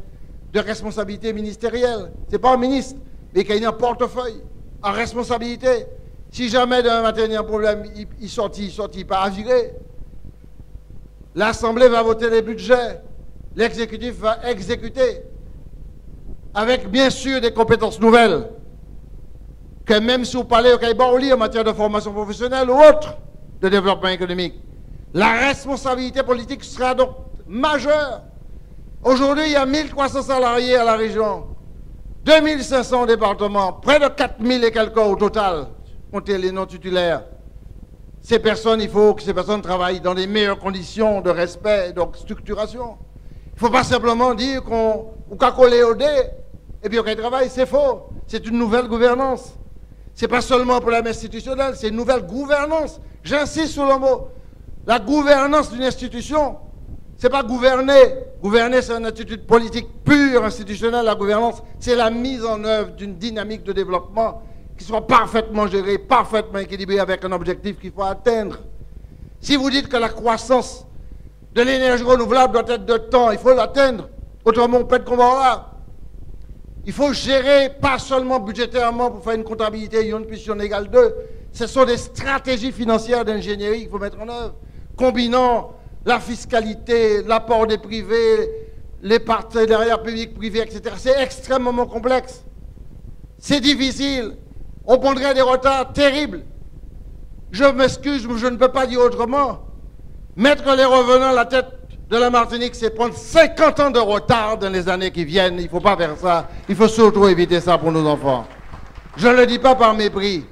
de responsabilité ministérielle. Ce n'est pas un ministre, mais qui a un portefeuille en responsabilité. Si jamais demain matin il y a un problème, il sortit pas à virer. L'Assemblée va voter les budgets, l'exécutif va exécuter, avec bien sûr des compétences nouvelles, que même si vous parlez au Caïbaoli en matière de formation professionnelle ou autre de développement économique, la responsabilité politique sera donc majeure. Aujourd'hui, il y a 1300 salariés à la région, 2500 départements, près de 4000 et quelques au total, comptez les non titulaires. Ces personnes, il faut que ces personnes travaillent dans les meilleures conditions de respect et de structuration. Il ne faut pas simplement dire qu'on va coller au dé et puis qu'on travaille, c'est faux. C'est une nouvelle gouvernance. Ce n'est pas seulement pour problème institutionnel, c'est une nouvelle gouvernance. J'insiste sur le mot. La gouvernance d'une institution, ce n'est pas gouverner. Gouverner, c'est une attitude politique pure, institutionnelle. La gouvernance, c'est la mise en œuvre d'une dynamique de développement qui soit parfaitement gérée, parfaitement équilibrée avec un objectif qu'il faut atteindre. Si vous dites que la croissance de l'énergie renouvelable doit être de temps, il faut l'atteindre. Autrement, on pète comment là. Il faut gérer, pas seulement budgétairement pour faire une comptabilité, une plus une égale 2. Ce sont des stratégies financières d'ingénierie qu'il faut mettre en œuvre, combinant la fiscalité, l'apport des privés, les partenariats publics-privés, etc. C'est extrêmement complexe. C'est difficile. On prendrait des retards terribles. Je m'excuse, je ne peux pas dire autrement. Mettre les revenants à la tête de la Martinique, c'est prendre 50 ans de retard dans les années qui viennent. Il ne faut pas faire ça. Il faut surtout éviter ça pour nos enfants. Je ne le dis pas par mépris.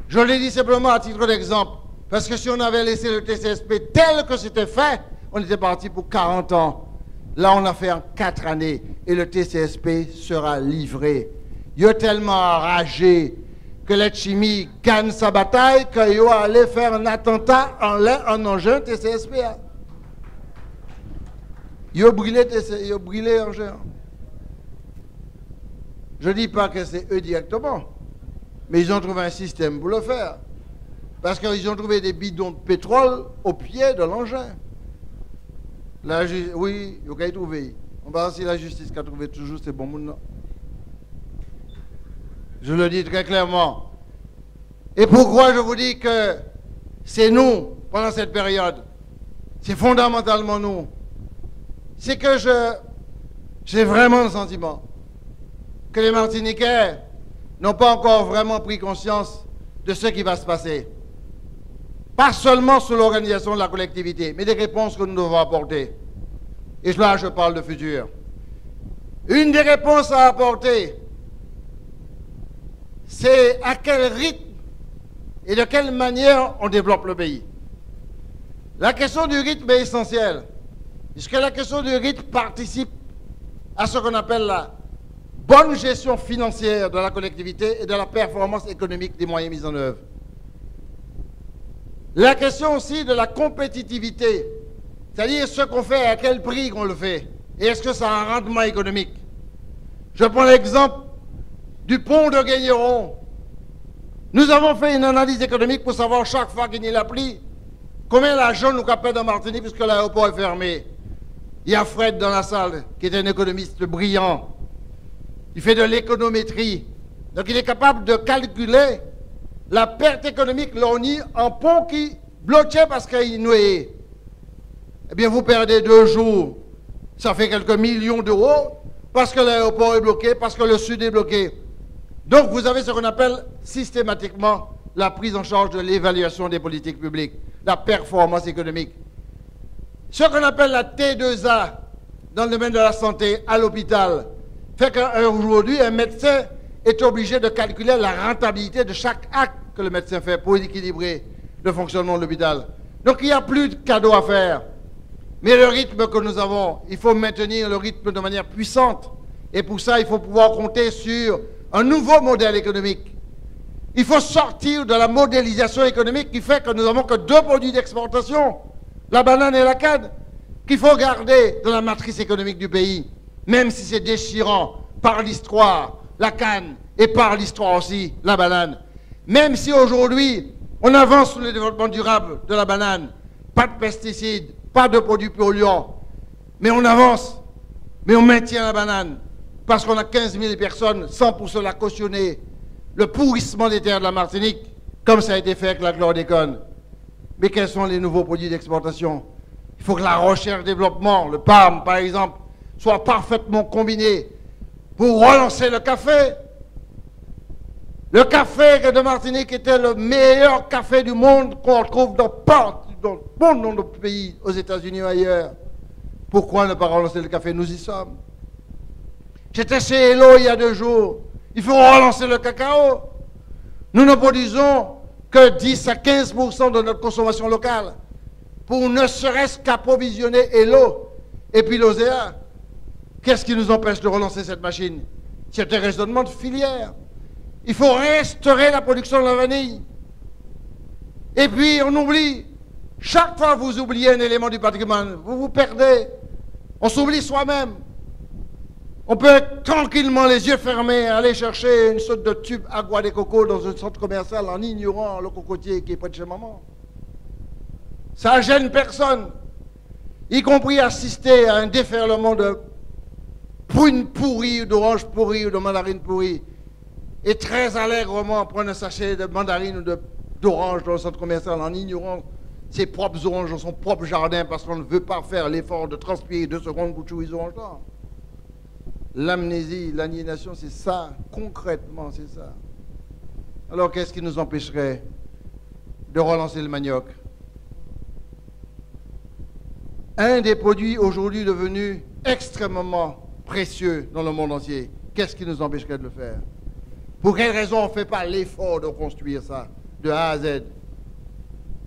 Je le dis simplement à titre d'exemple. Parce que si on avait laissé le TCSP tel que c'était fait, on était parti pour 40 ans. Là, on a fait en 4 années. Et le TCSP sera livré. Il est tellement enragé que les chimies gagnent sa bataille qu'il va aller faire un attentat en engin TCSP. Il a brûlé engin. Je ne dis pas que c'est eux directement. Mais ils ont trouvé un système pour le faire. Parce qu'ils ont trouvé des bidons de pétrole au pied de l'engin. Oui, ils ont trouvé. On va voir si la justice qui a trouvé toujours ces bons monde. Je le dis très clairement. Et pourquoi je vous dis que c'est nous, pendant cette période, c'est fondamentalement nous, c'est que j'ai vraiment le sentiment que les Martiniquais n'ont pas encore vraiment pris conscience de ce qui va se passer. Pas seulement sur l'organisation de la collectivité, mais des réponses que nous devons apporter. Et là, je parle de futur. Une des réponses à apporter, c'est à quel rythme et de quelle manière on développe le pays. La question du rythme est essentielle, puisque la question du rythme participe à ce qu'on appelle la bonne gestion financière de la collectivité et de la performance économique des moyens mis en œuvre. La question aussi de la compétitivité, c'est-à-dire ce qu'on fait et à quel prix qu'on le fait, et est-ce que ça a un rendement économique. Je prends l'exemple du pont de Guénéron. Nous avons fait une analyse économique pour savoir chaque fois qu'il y a la pluie, combien d'argent nous capte en Martinique puisque l'aéroport est fermé. Il y a Fred dans la salle, qui est un économiste brillant. Il fait de l'économétrie. Donc il est capable de calculer la perte économique l'ONU en pont qui bloquait parce qu'il nouait. Eh bien, vous perdez 2 jours. Ça fait quelques millions d'euros parce que l'aéroport est bloqué, parce que le sud est bloqué. Donc, vous avez ce qu'on appelle systématiquement la prise en charge de l'évaluation des politiques publiques, la performance économique. Ce qu'on appelle la T2A dans le domaine de la santé à l'hôpital fait qu'aujourd'hui, un médecin est obligé de calculer la rentabilité de chaque acte que le médecin fait pour équilibrer le fonctionnement de l'hôpital. Donc, il n'y a plus de cadeaux à faire. Mais le rythme que nous avons, il faut maintenir le rythme de manière puissante. Et pour ça, il faut pouvoir compter sur un nouveau modèle économique. Il faut sortir de la modélisation économique qui fait que nous n'avons que 2 produits d'exportation, la banane et la canne, qu'il faut garder dans la matrice économique du pays, même si c'est déchirant par l'histoire, la canne, et par l'histoire aussi, la banane. Même si aujourd'hui, on avance sur le développement durable de la banane, pas de pesticides, pas de produits polluants, mais on avance, mais on maintient la banane, parce qu'on a 15 000 personnes, sans pour cela cautionner le pourrissement des terres de la Martinique, comme ça a été fait avec la chlordécone. Mais quels sont les nouveaux produits d'exportation? Il faut que la recherche-développement, le PAM par exemple, soit parfaitement combiné pour relancer le café. Le café de Martinique était le meilleur café du monde qu'on retrouve dans bon nombre de pays, aux États-Unis ou ailleurs. Pourquoi ne pas relancer le café? Nous y sommes. J'étais chez Hello il y a 2 jours. Il faut relancer le cacao. Nous ne produisons que 10 à 15% de notre consommation locale pour ne serait-ce qu'approvisionner Hello et puis l'OSEA. Qu'est-ce qui nous empêche de relancer cette machine? C'est un raisonnement de filière. Il faut restaurer la production de la vanille. Et puis on oublie. Chaque fois que vous oubliez un élément du patrimoine, vous vous perdez. On s'oublie soi-même. On peut tranquillement, les yeux fermés, aller chercher une sorte de tube agua de coco dans un centre commercial en ignorant le cocotier qui est près de chez maman. Ça gêne personne, y compris assister à un déferlement de prunes pourries, d'oranges pourries ou de mandarines pourries, et très allègrement prendre un sachet de mandarines ou d'oranges dans le centre commercial en ignorant ses propres oranges dans son propre jardin parce qu'on ne veut pas faire l'effort de transpirer 2 secondes pour tuer les oranges là. L'amnésie, l'aliénation, c'est ça, concrètement, c'est ça. Alors qu'est-ce qui nous empêcherait de relancer le manioc? Un des produits aujourd'hui devenus extrêmement précieux dans le monde entier. Qu'est-ce qui nous empêcherait de le faire? Pour quelle raison on ne fait pas l'effort de construire ça, de A à Z?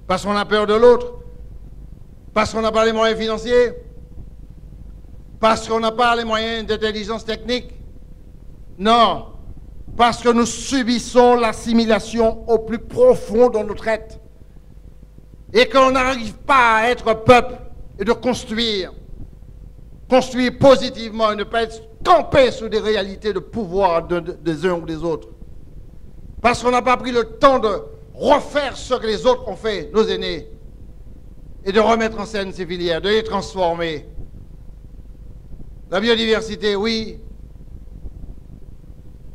Parce qu'on a peur de l'autre? Parce qu'on n'a pas les moyens financiers? Parce qu'on n'a pas les moyens d'intelligence technique? Non, parce que nous subissons l'assimilation au plus profond de notre être. Et qu'on n'arrive pas à être peuple et de construire positivement et ne pas être campé sous des réalités de pouvoir des uns ou des autres. Parce qu'on n'a pas pris le temps de refaire ce que les autres ont fait, nos aînés, et de remettre en scène ces filières, de les transformer. La biodiversité, oui,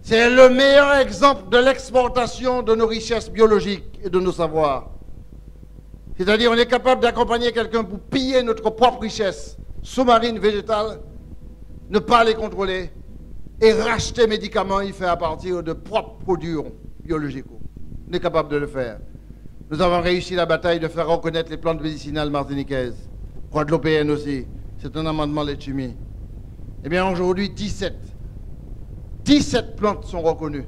c'est le meilleur exemple de l'exportation de nos richesses biologiques et de nos savoirs. C'est-à-dire, on est capable d'accompagner quelqu'un pour piller notre propre richesse sous-marine, végétale, ne pas les contrôler et racheter médicaments y fait à partir de propres produits biologiques. On est capable de le faire. Nous avons réussi la bataille de faire reconnaître les plantes médicinales martiniquaises, guadeloupéennes aussi. C'est un amendement Letchumi. Eh bien, aujourd'hui, 17 plantes sont reconnues.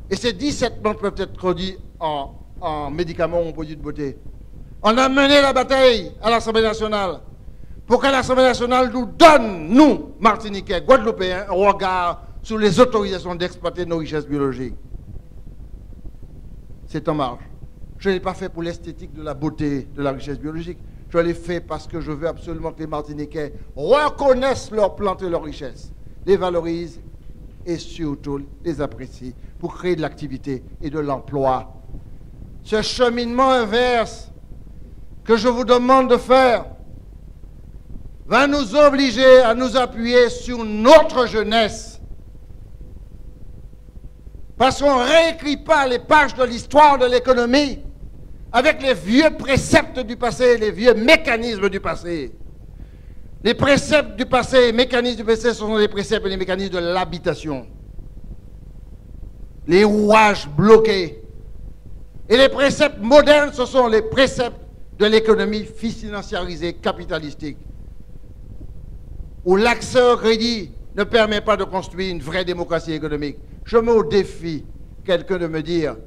Et ces 17 plantes peuvent être produites en médicaments ou en produits de beauté. On a mené la bataille à l'Assemblée nationale pour que l'Assemblée nationale nous donne, nous, Martiniquais, Guadeloupéens, un regard sur les autorisations d'exploiter nos richesses biologiques. C'est en marche. Je ne l'ai pas fait pour l'esthétique de la beauté de la richesse biologique. Je l'ai fait parce que je veux absolument que les Martiniquais reconnaissent leurs plantes et leurs richesses, les valorisent et surtout les apprécient pour créer de l'activité et de l'emploi. Ce cheminement inverse que je vous demande de faire va nous obliger à nous appuyer sur notre jeunesse. Parce qu'on ne réécrit pas les pages de l'histoire de l'économie avec les vieux préceptes du passé, les vieux mécanismes du passé. Les préceptes du passé, les mécanismes du passé, ce sont les préceptes et les mécanismes de l'habitation. Les rouages bloqués. Et les préceptes modernes, ce sont les préceptes de l'économie financiarisée, capitalistique, où l'accès au crédit ne permet pas de construire une vraie démocratie économique. Je mets au défi quelqu'un de me dire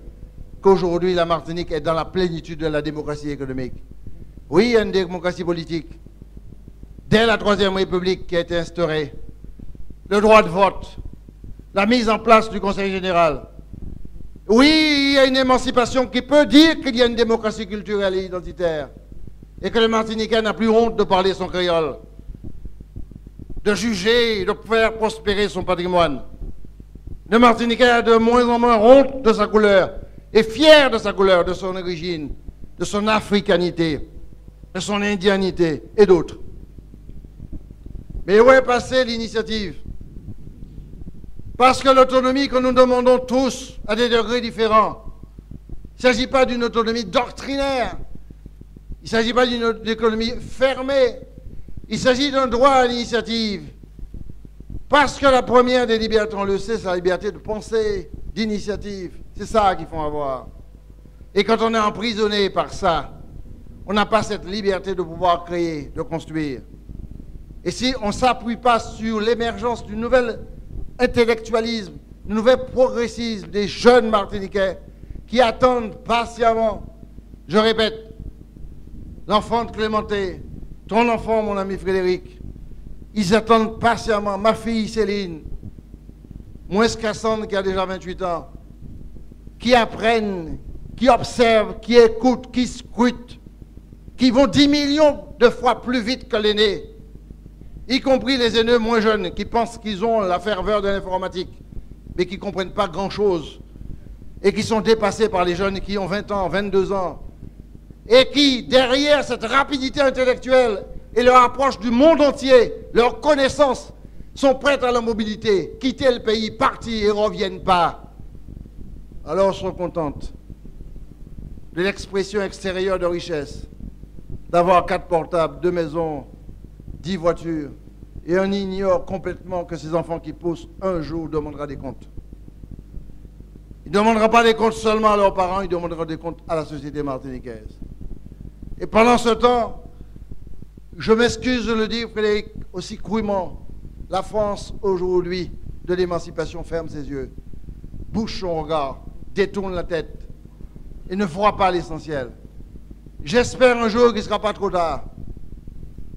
qu'aujourd'hui la Martinique est dans la plénitude de la démocratie économique. Oui, il y a une démocratie politique. Dès la Troisième République qui a été instaurée, le droit de vote, la mise en place du Conseil général. Oui, il y a une émancipation qui peut dire qu'il y a une démocratie culturelle et identitaire et que le Martiniquais n'a plus honte de parler son créole, de juger, de faire prospérer son patrimoine. Le Martiniquais a de moins en moins honte de sa couleur, est fier de sa couleur, de son origine, de son africanité, de son indianité et d'autres. Mais où est passée l'initiative? Parce que l'autonomie que nous demandons tous à des degrés différents, il ne s'agit pas d'une autonomie doctrinaire, il ne s'agit pas d'une économie fermée, il s'agit d'un droit à l'initiative. Parce que la première des libertés, on le sait, c'est la liberté de penser, d'initiative. C'est ça qu'il faut avoir. Et quand on est emprisonné par ça, on n'a pas cette liberté de pouvoir créer, de construire. Et si on ne s'appuie pas sur l'émergence du nouvel intellectualisme, du nouvel progressisme des jeunes Martiniquais qui attendent patiemment, je répète, l'enfant de Clémenté, ton enfant, mon ami Frédéric, ils attendent patiemment, ma fille Céline, moins Cassandre qui a déjà 28 ans, qui apprennent, qui observent, qui écoutent, qui scrutent, qui vont 10 millions de fois plus vite que l'aîné, y compris les aînés moins jeunes qui pensent qu'ils ont la ferveur de l'informatique, mais qui ne comprennent pas grand-chose, et qui sont dépassés par les jeunes qui ont 20 ans, 22 ans, et qui, derrière cette rapidité intellectuelle et leur approche du monde entier, leurs connaissances, sont prêtes à la mobilité, quitter le pays, partir et ne reviennent pas. Alors on se contente de l'expression extérieure de richesse, d'avoir 4 portables, 2 maisons, 10 voitures, et on ignore complètement que ces enfants qui poussent un jour demandera des comptes. Ils ne demanderont pas des comptes seulement à leurs parents, ils demanderont des comptes à la société martiniquaise. Et pendant ce temps, je m'excuse de le dire, Frédéric, aussi crûment, la France aujourd'hui de l'émancipation ferme ses yeux, bouche son regard, détourne la tête et ne voit pas l'essentiel. J'espère un jour qu'il ne sera pas trop tard,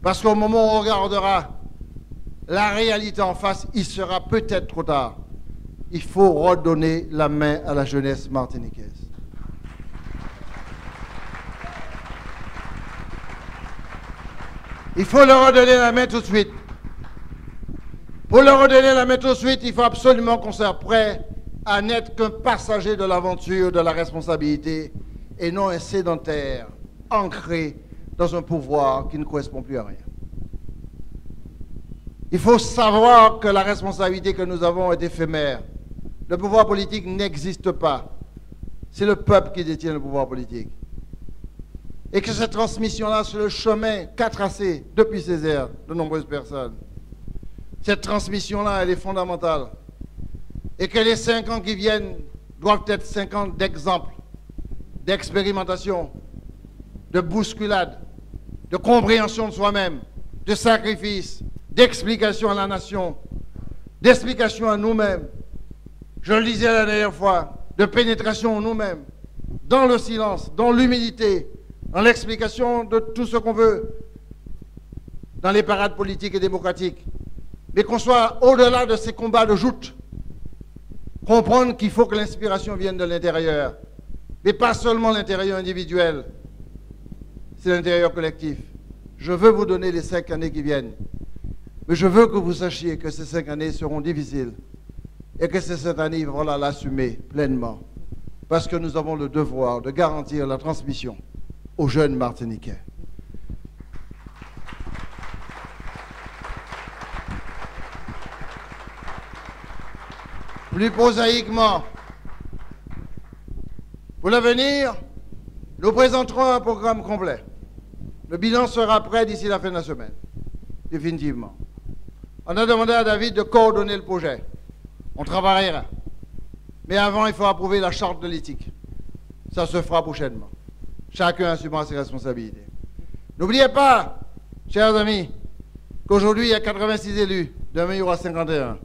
parce qu'au moment où on regardera la réalité en face, il sera peut-être trop tard. Il faut redonner la main à la jeunesse martiniquaise. Il faut leur redonner la main tout de suite. Pour leur redonner la main tout de suite, il faut absolument qu'on soit prêt à n'être qu'un passager de l'aventure, de la responsabilité, et non un sédentaire, ancré dans un pouvoir qui ne correspond plus à rien. Il faut savoir que la responsabilité que nous avons est éphémère. Le pouvoir politique n'existe pas. C'est le peuple qui détient le pouvoir politique. Et que cette transmission-là, sur le chemin qu'a tracé depuis Césaire de nombreuses personnes, cette transmission-là, elle est fondamentale. Et que les 5 ans qui viennent doivent être 5 ans d'exemple, d'expérimentation, de bousculade, de compréhension de soi-même, de sacrifice, d'explication à la nation, d'explication à nous-mêmes. Je le disais la dernière fois, de pénétration en nous-mêmes, dans le silence, dans l'humilité, dans l'explication de tout ce qu'on veut, dans les parades politiques et démocratiques. Mais qu'on soit au-delà de ces combats de joutes, comprendre qu'il faut que l'inspiration vienne de l'intérieur, mais pas seulement l'intérieur individuel, c'est l'intérieur collectif. Je veux vous donner les 5 années qui viennent, mais je veux que vous sachiez que ces 5 années seront difficiles et que ces 5 années, il va falloir l'assumer pleinement, parce que nous avons le devoir de garantir la transmission aux jeunes Martiniquais. Plus prosaïquement, pour l'avenir, nous présenterons un programme complet. Le bilan sera prêt d'ici la fin de la semaine, définitivement. On a demandé à David de coordonner le projet. On travaillera. Mais avant, il faut approuver la charte de l'éthique. Ça se fera prochainement. Chacun assumera ses responsabilités. N'oubliez pas, chers amis, qu'aujourd'hui, il y a 86 élus. Demain, il y aura 51.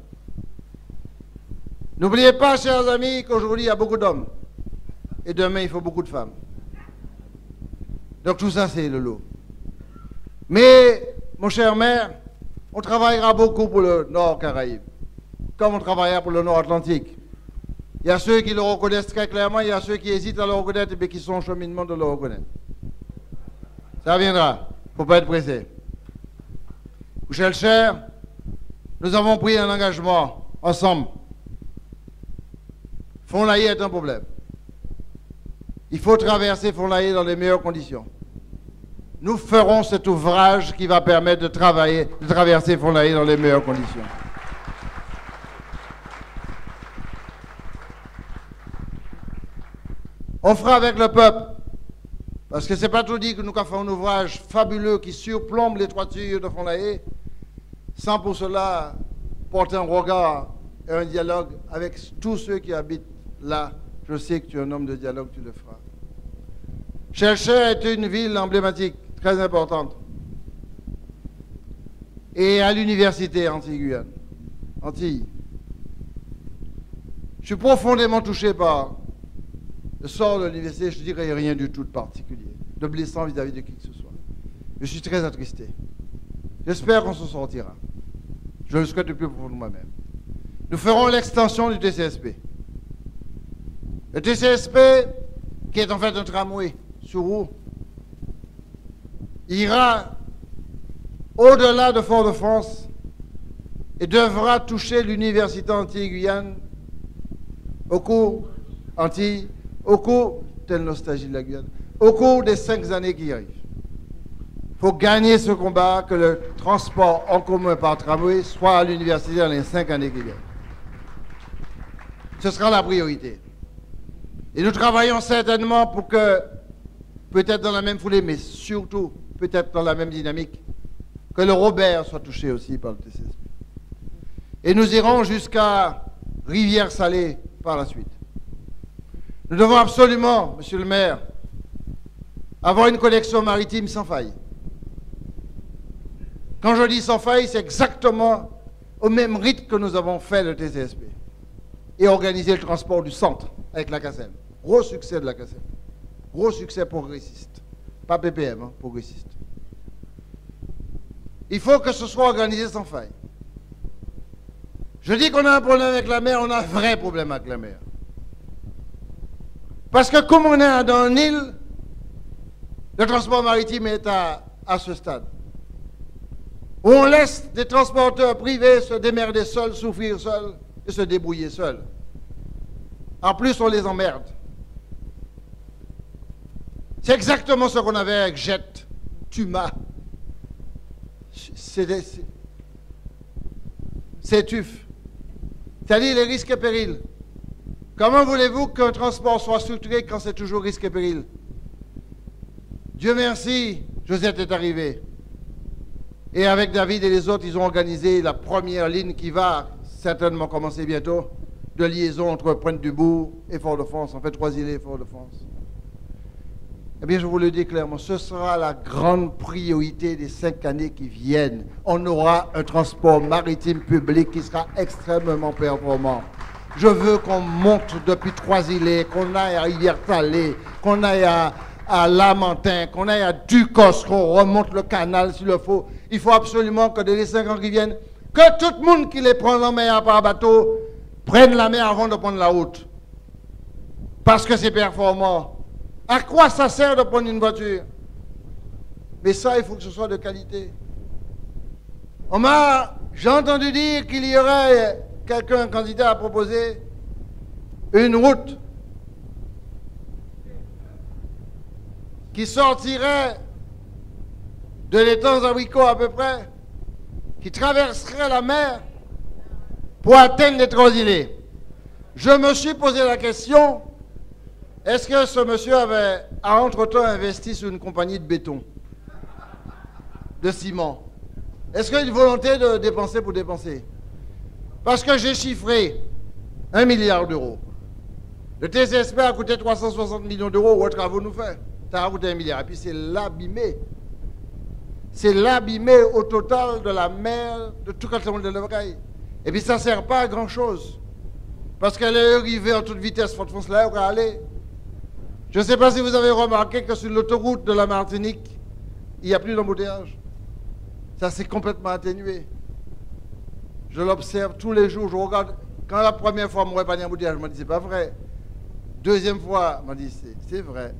N'oubliez pas, chers amis, qu'aujourd'hui, il y a beaucoup d'hommes. Et demain, il faut beaucoup de femmes. Donc tout ça, c'est le lot. Mais, mon cher maire, on travaillera beaucoup pour le Nord Caraïbe, comme on travaillera pour le Nord Atlantique. Il y a ceux qui le reconnaissent très clairement, il y a ceux qui hésitent à le reconnaître, mais qui sont en cheminement de le reconnaître. Ça viendra, il ne faut pas être pressé. Michel Cher, nous avons pris un engagement ensemble. Fond-Laïé est un problème. Il faut traverser Fond-Laïé dans les meilleures conditions. Nous ferons cet ouvrage qui va permettre de traverser Fond-Laïé dans les meilleures conditions. On fera avec le peuple, parce que ce n'est pas tout dit que nous avons un ouvrage fabuleux qui surplombe les toitures de Fond-Laïé, sans pour cela porter un regard et un dialogue avec tous ceux qui habitent là. Je sais que tu es un homme de dialogue, tu le feras. Chercheur est une ville emblématique, très importante. Et à l'université Antilles-Guyane. Antilles. Je suis profondément touché par le sort de l'université, je ne dirais rien du tout de particulier, de blessant vis-à-vis de qui que ce soit. Je suis très attristé. J'espère qu'on s'en sortira. Je le souhaite le plus profond de moi-même. Nous ferons l'extension du TCSP. Le TCSP, qui est en fait un tramway sur roue, ira au-delà de Fort-de-France et devra toucher l'université Antilles-Guyane au cours Antilles, au cours, telle nostalgie de la Guyane, au cours des 5 années qui arrivent. Il faut gagner ce combat, que le transport en commun par tramway soit à l'université dans les 5 années qui viennent. Ce sera la priorité. Et nous travaillons certainement pour que, peut-être dans la même foulée, mais surtout, peut-être dans la même dynamique, que le Robert soit touché aussi par le TCSP. Et nous irons jusqu'à Rivière-Salée par la suite. Nous devons absolument, monsieur le maire, avoir une connexion maritime sans faille. Quand je dis sans faille, c'est exactement au même rythme que nous avons fait le TCSP. Et organiser le transport du centre avec la CACEM. Gros succès de la CACEM. Gros succès progressiste. Pas PPM, hein, progressiste. Il faut que ce soit organisé sans faille. Je dis qu'on a un problème avec la mer, on a un vrai problème avec la mer. Parce que comme on est dans une île, le transport maritime est à ce stade. Où on laisse des transporteurs privés se démerder seuls, souffrir seuls et se débrouiller seuls. En plus, on les emmerde. C'est exactement ce qu'on avait avec Jet, Tuma. C'est TUF. C'est-à-dire les risques et périls. Comment voulez-vous qu'un transport soit structuré quand c'est toujours risque et péril? Dieu merci, Josette est arrivé. Et avec David et les autres, ils ont organisé la première ligne qui va certainement commencer bientôt, de liaison entre Pointe-du-Bourg et Fort-de-France, en fait Trois-Îlets et Fort-de-France. Eh bien, je vous le dis clairement, ce sera la grande priorité des 5 années qui viennent. On aura un transport maritime public qui sera extrêmement performant. Je veux qu'on monte depuis Trois-Îlets, qu'on aille à Rivière-Salée, qu'on aille à Lamentin, qu'on aille à Ducos, qu'on remonte le canal s'il le faut. Il faut absolument que dans les 5 ans qui viennent, que tout le monde qui les prend en mer par bateau prenne la mer avant de prendre la route. Parce que c'est performant. À quoi ça sert de prendre une voiture? Mais ça, il faut que ce soit de qualité. J'ai entendu dire qu'il y aurait un candidat à proposer une route qui sortirait de l'étang Abricot à peu près, qui traverserait la mer pour atteindre les Trois-Îlets. Je me suis posé la question, est-ce que ce monsieur a entre-temps investi sur une compagnie de béton, de ciment? Est-ce qu'il y a une volonté de dépenser pour dépenser? Parce que j'ai chiffré 1 milliard d'euros. Le TCSP a coûté 360 millions d'euros, où travaux nous fait? Ça a coûté 1 milliard. Et puis c'est l'abîmé. C'est l'abîmé au total de la mer, de tout le monde de l'Evraille. Et puis ça ne sert pas à grand-chose. Parce qu'elle est arrivée en toute vitesse, Fort-de-France, là, on va aller. Je ne sais pas si vous avez remarqué que sur l'autoroute de la Martinique, il n'y a plus d'embouteillage. Ça s'est complètement atténué. Je l'observe tous les jours, je regarde. Quand la première fois, moi, pas d'embouteillage, je me dis, c'est pas vrai. Deuxième fois, je me dis, c'est vrai.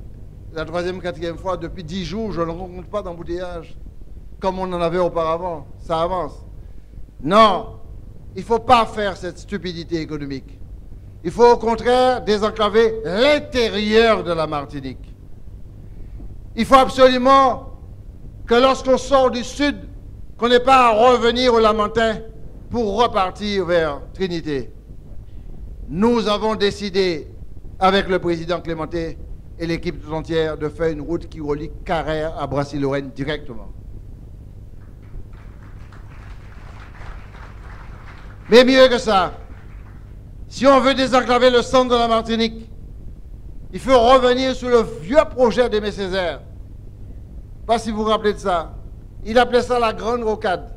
La troisième, quatrième fois, depuis 10 jours, je ne rencontre pas d'embouteillage. Comme on en avait auparavant. Ça avance. Non, il ne faut pas faire cette stupidité économique. Il faut au contraire désenclaver l'intérieur de la Martinique. Il faut absolument que lorsqu'on sort du sud, qu'on n'ait pas à revenir au Lamentin pour repartir vers Trinité. Nous avons décidé, avec le président Clémenté et l'équipe tout entière, de faire une route qui relie Carrère à Brassy-Lorraine directement. Mais mieux que ça, si on veut désenclaver le centre de la Martinique, il faut revenir sur le vieux projet d'Aimé Césaire. Je ne sais pas si vous vous rappelez de ça. Il appelait ça la Grande Rocade.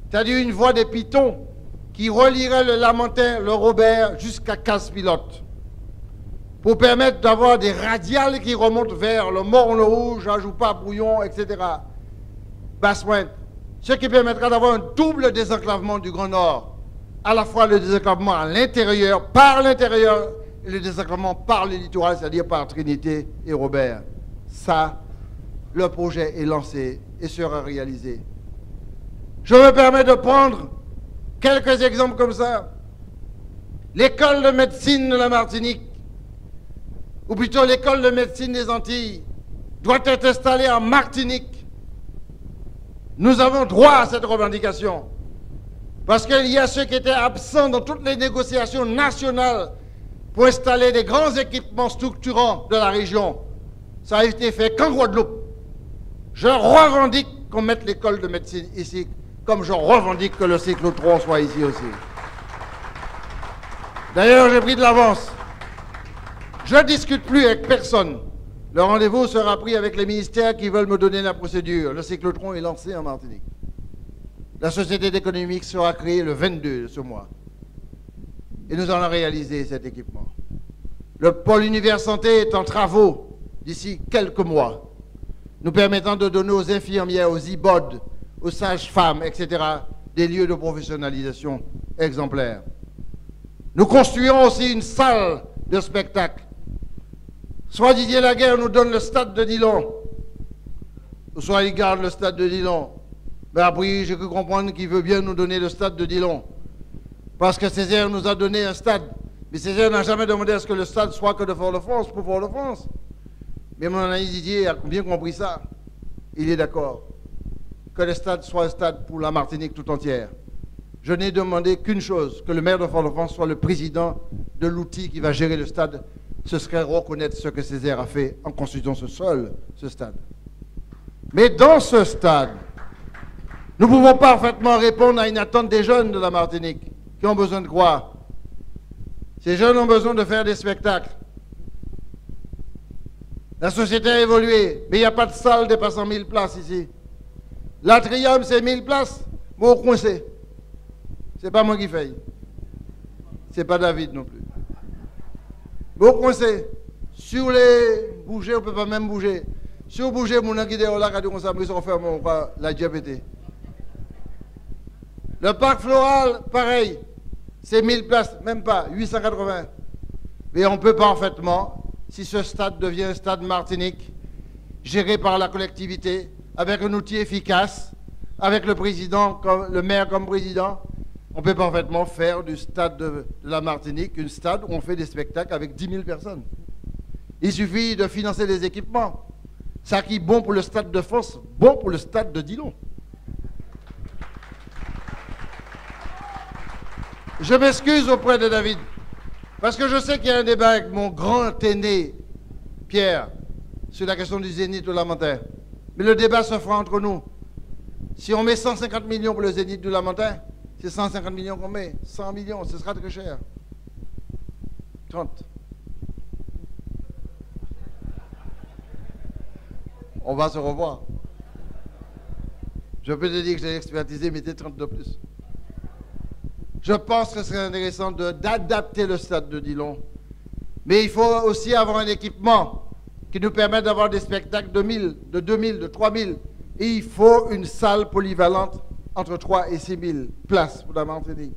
C'est-à-dire une voie des Pitons qui relierait le Lamentin, le Robert jusqu'à Casse-Pilote. Pour permettre d'avoir des radiales qui remontent vers le Morne-Rouge, Ajoupa, Brouillon, etc. Basse-Pointe. Ce qui permettra d'avoir un double désenclavement du Grand Nord. À la fois le désenclavement à l'intérieur, par l'intérieur, et le désenclavement par le littoral, c'est-à-dire par Trinité et Robert. Ça, le projet est lancé et sera réalisé. Je me permets de prendre quelques exemples comme ça. L'école de médecine de la Martinique, ou plutôt l'école de médecine des Antilles, doit être installée en Martinique. Nous avons droit à cette revendication. Parce qu'il y a ceux qui étaient absents dans toutes les négociations nationales pour installer des grands équipements structurants de la région. Ça a été fait qu'en Guadeloupe. Je revendique qu'on mette l'école de médecine ici, comme je revendique que le cyclotron soit ici aussi. D'ailleurs, j'ai pris de l'avance. Je ne discute plus avec personne. Le rendez-vous sera pris avec les ministères qui veulent me donner la procédure. Le cyclotron est lancé en Martinique. La société d'économie sera créée le 22 de ce mois. Et nous allons réaliser cet équipement. Le pôle univers santé est en travaux d'ici quelques mois, nous permettant de donner aux infirmières, aux IBOD, aux sages-femmes, etc., des lieux de professionnalisation exemplaires. Nous construirons aussi une salle de spectacle. Soit Didier Laguerre nous donne le stade de Dillon, soit il garde le stade de Dillon. Mais après, j'ai cru comprendre qu'il veut bien nous donner le stade de Dillon. Parce que Césaire nous a donné un stade Mais Césaire n'a jamais demandé à ce que le stade soit que de Fort-de-France pour Fort-de-France. Mais mon ami Didier a bien compris ça. Il est d'accord. Que le stade soit un stade pour la Martinique tout entière. Je n'ai demandé qu'une chose, que le maire de Fort-de-France soit le président de l'outil qui va gérer le stade. Ce serait reconnaître ce que Césaire a fait en construisant ce stade. Mais dans ce stade, nous pouvons parfaitement répondre à une attente des jeunes de la Martinique qui ont besoin de quoi? Ces jeunes ont besoin de faire des spectacles. La société a évolué, mais il n'y a pas de salle dépassant 1000 places ici. L'Atrium, c'est 1000 places, bon coincé. C'est pas moi qui fais. C'est pas David non plus. Bon coincé. Sur les bouger, on ne peut pas même bouger. Si on bouge, mon guide est là, quand on s'amuse, on ferme, on va la diabété. Le parc floral, pareil. C'est 1000 places, même pas, 880. Mais on peut parfaitement, si ce stade devient un stade Martinique, géré par la collectivité, avec un outil efficace, avec le président, le maire comme président, on peut parfaitement faire du stade de la Martinique un stade où on fait des spectacles avec 10 000 personnes. Il suffit de financer les équipements. Ça qui est bon pour le stade de Force, bon pour le stade de Dillon. Je m'excuse auprès de David, parce que je sais qu'il y a un débat avec mon grand aîné, Pierre, sur la question du Zénith de Lamentin. Mais le débat se fera entre nous. Si on met 150 millions pour le Zénith de Lamentin, c'est 150 millions qu'on met. 100 millions, ce sera très cher. 30. On va se revoir. Je peux te dire que j'ai expertisé, mettez 30 de plus. Je pense que ce serait intéressant d'adapter le stade de Dillon. Mais il faut aussi avoir un équipement qui nous permette d'avoir des spectacles de 1000, de 2000, de 3000. Et il faut une salle polyvalente entre 3 et 6 000 places pour la Martinique.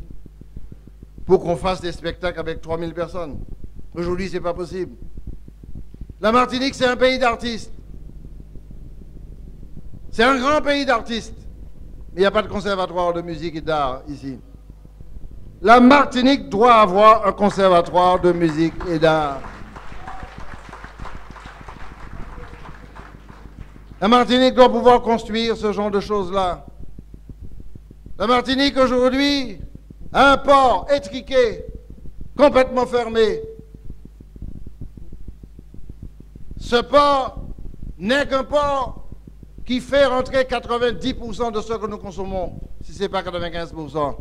Pour qu'on fasse des spectacles avec 3000 personnes. Aujourd'hui, ce n'est pas possible. La Martinique, c'est un pays d'artistes. C'est un grand pays d'artistes. Mais il n'y a pas de conservatoire de musique et d'art ici. La Martinique doit avoir un conservatoire de musique et d'art. La Martinique doit pouvoir construire ce genre de choses-là. La Martinique aujourd'hui a un port étriqué, complètement fermé. Ce port n'est qu'un port qui fait rentrer 90% de ce que nous consommons, si ce n'est pas 95%.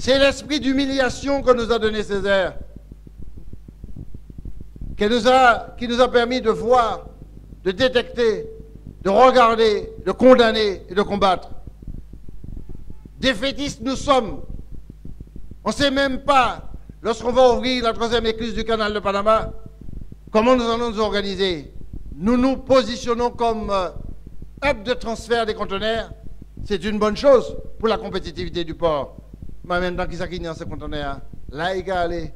C'est l'esprit d'humiliation que nous a donné Césaire, qui nous a permis de voir, de détecter, de regarder, de condamner et de combattre. Défaitistes nous sommes. On ne sait même pas, lorsqu'on va ouvrir la 3e écluse du canal de Panama, comment nous allons nous organiser. Nous nous positionnons comme hub de transfert des conteneurs. C'est une bonne chose pour la compétitivité du port. Mais maintenant, qui s'acquitte dans ces conteneurs, là, il va aller.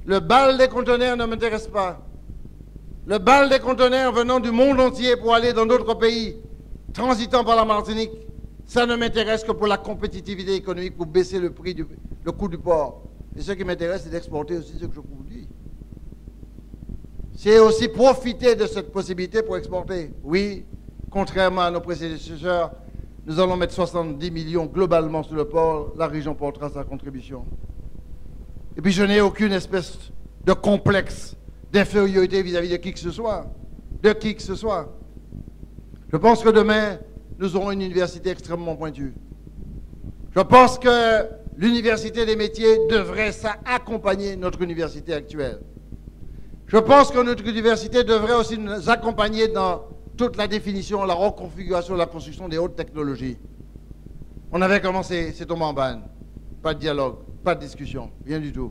Le bal des conteneurs ne m'intéresse pas. Le bal des conteneurs venant du monde entier pour aller dans d'autres pays, transitant par la Martinique, ça ne m'intéresse que pour la compétitivité économique, pour baisser le prix, le coût du port. Et ce qui m'intéresse, c'est d'exporter aussi ce que je produis. C'est aussi profiter de cette possibilité pour exporter. Oui, contrairement à nos prédécesseurs, nous allons mettre 70 millions globalement sur le port, la région portera sa contribution. Et puis je n'ai aucune espèce de complexe d'infériorité vis-à-vis de qui que ce soit. De qui que ce soit. Je pense que demain, nous aurons une université extrêmement pointue. Je pense que l'université des métiers devrait accompagner notre université actuelle. Je pense que notre université devrait aussi nous accompagner dans toute la définition, la reconfiguration, la construction des hautes technologies. On avait commencé, c'est tombé en panne. Pas de dialogue, pas de discussion, rien du tout.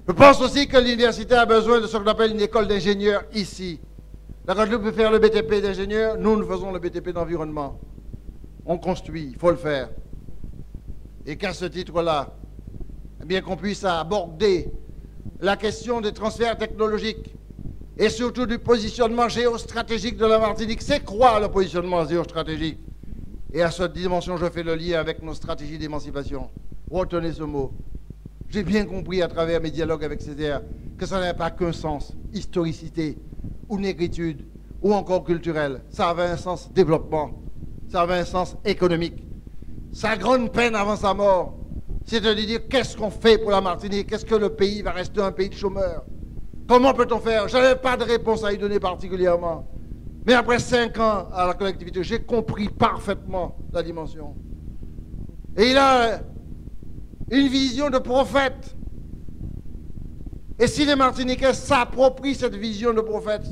Je pense aussi que l'université a besoin de ce qu'on appelle une école d'ingénieurs ici. La Guadeloupe peut faire le BTP d'ingénieur, nous faisons le BTP d'environnement. On construit, il faut le faire. Et qu'à ce titre-là, eh bien qu'on puisse aborder la question des transferts technologiques et surtout du positionnement géostratégique de la Martinique. C'est quoi le positionnement géostratégique? Et à cette dimension, je fais le lien avec nos stratégies d'émancipation. Retenez ce mot. J'ai bien compris à travers mes dialogues avec Césaire que ça n'avait pas qu'un sens, historicité, ou négritude, ou encore culturel. Ça avait un sens développement, ça avait un sens économique. Sa grande peine avant sa mort, c'est de lui dire qu'est-ce qu'on fait pour la Martinique, qu'est-ce que le pays va rester un pays de chômeurs. Comment peut-on faire? Je n'avais pas de réponse à lui donner particulièrement. Mais après 5 ans à la collectivité, j'ai compris parfaitement la dimension. Et il a une vision de prophète. Et si les Martiniquais s'approprient cette vision de prophète,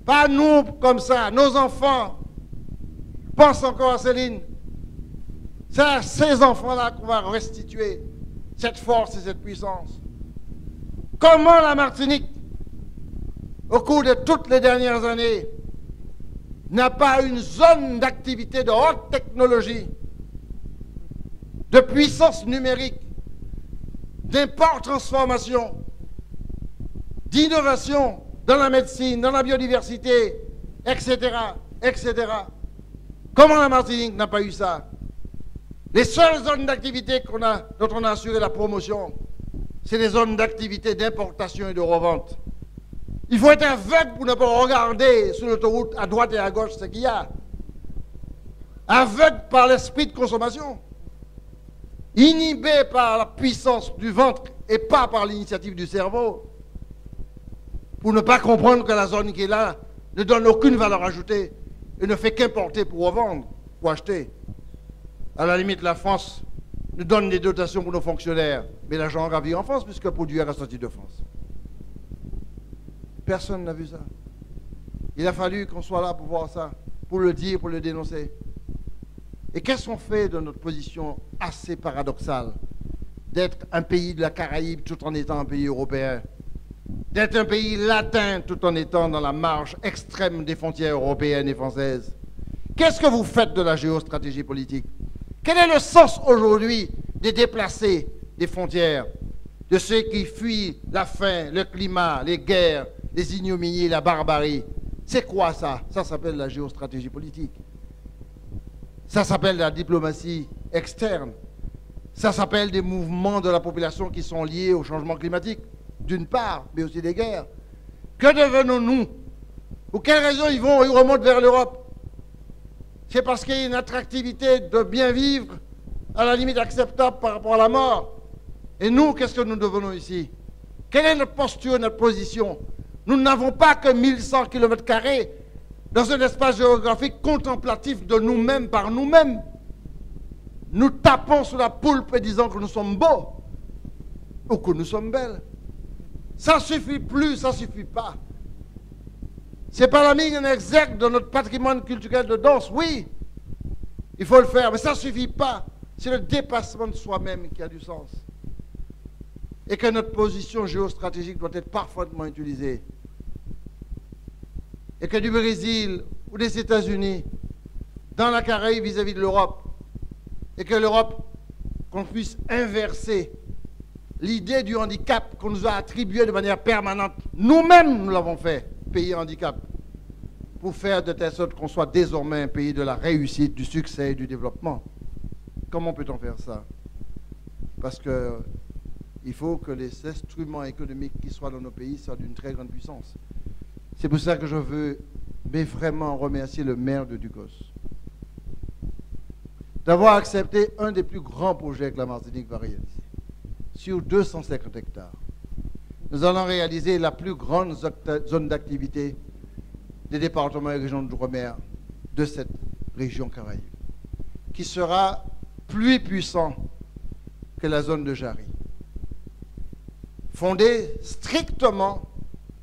pas nous comme ça, nos enfants, pense encore à Céline, c'est à ces enfants-là qu'on va restituer cette force et cette puissance. Comment la Martinique, au cours de toutes les dernières années, n'a pas une zone d'activité de haute technologie, de puissance numérique, d'import transformation, d'innovation dans la médecine, dans la biodiversité, etc., etc. Comment la Martinique n'a pas eu ça? Les seules zones d'activité dont on a assuré la promotion, c'est les zones d'activité d'importation et de revente. Il faut être aveugle pour ne pas regarder sur l'autoroute à droite et à gauche ce qu'il y a. Aveugle par l'esprit de consommation. Inhibé par la puissance du ventre et pas par l'initiative du cerveau. Pour ne pas comprendre que la zone qui est là ne donne aucune valeur ajoutée et ne fait qu'importer pour revendre, pour acheter. À la limite, la France nous donne des dotations pour nos fonctionnaires, mais l'argent gravit en France puisque le produit est ressorti de France. Personne n'a vu ça. Il a fallu qu'on soit là pour voir ça, pour le dire, pour le dénoncer. Et qu'est-ce qu'on fait de notre position assez paradoxale d'être un pays de la Caraïbe tout en étant un pays européen, d'être un pays latin tout en étant dans la marge extrême des frontières européennes et françaises? Qu'est-ce que vous faites de la géostratégie politique? Quel est le sens aujourd'hui des déplacés des frontières, de ceux qui fuient la faim, le climat, les guerres, les ignominies, la barbarie? C'est quoi ça? Ça s'appelle la géostratégie politique. Ça s'appelle la diplomatie externe. Ça s'appelle des mouvements de la population qui sont liés au changement climatique, d'une part, mais aussi des guerres. Que devenons-nous? Pour quelles raisons ils remontent vers l'Europe? C'est parce qu'il y a une attractivité de bien vivre, à la limite acceptable par rapport à la mort. Et nous, qu'est-ce que nous devenons ici? Quelle est notre posture, notre position? Nous n'avons pas que 1100 km² dans un espace géographique contemplatif de nous-mêmes par nous-mêmes. Nous tapons sur la poulpe et disons que nous sommes beaux ou que nous sommes belles. Ça ne suffit plus, ça ne suffit pas. C'est pas la mise en exergue de notre patrimoine culturel de danse, oui, il faut le faire, mais ça ne suffit pas. C'est le dépassement de soi-même qui a du sens. Et que notre position géostratégique doit être parfaitement utilisée. Et que du Brésil ou des États-Unis, dans la Caraïbe vis-à-vis de l'Europe, et que l'Europe, qu'on puisse inverser l'idée du handicap qu'on nous a attribué de manière permanente. Nous-mêmes, nous l'avons fait, pays handicap, pour faire de telle sorte qu'on soit désormais un pays de la réussite, du succès et du développement. Comment peut-on faire ça? Parce qu'il faut que les instruments économiques qui soient dans nos pays soient d'une très grande puissance. C'est pour ça que je veux vraiment remercier le maire de Ducos d'avoir accepté un des plus grands projets que la Martinique va réaliser. Sur 250 hectares, nous allons réaliser la plus grande zone d'activité des départements et régions d'outre-mer de cette région Caraïbe, qui sera plus puissant que la zone de Jarry, fondée strictement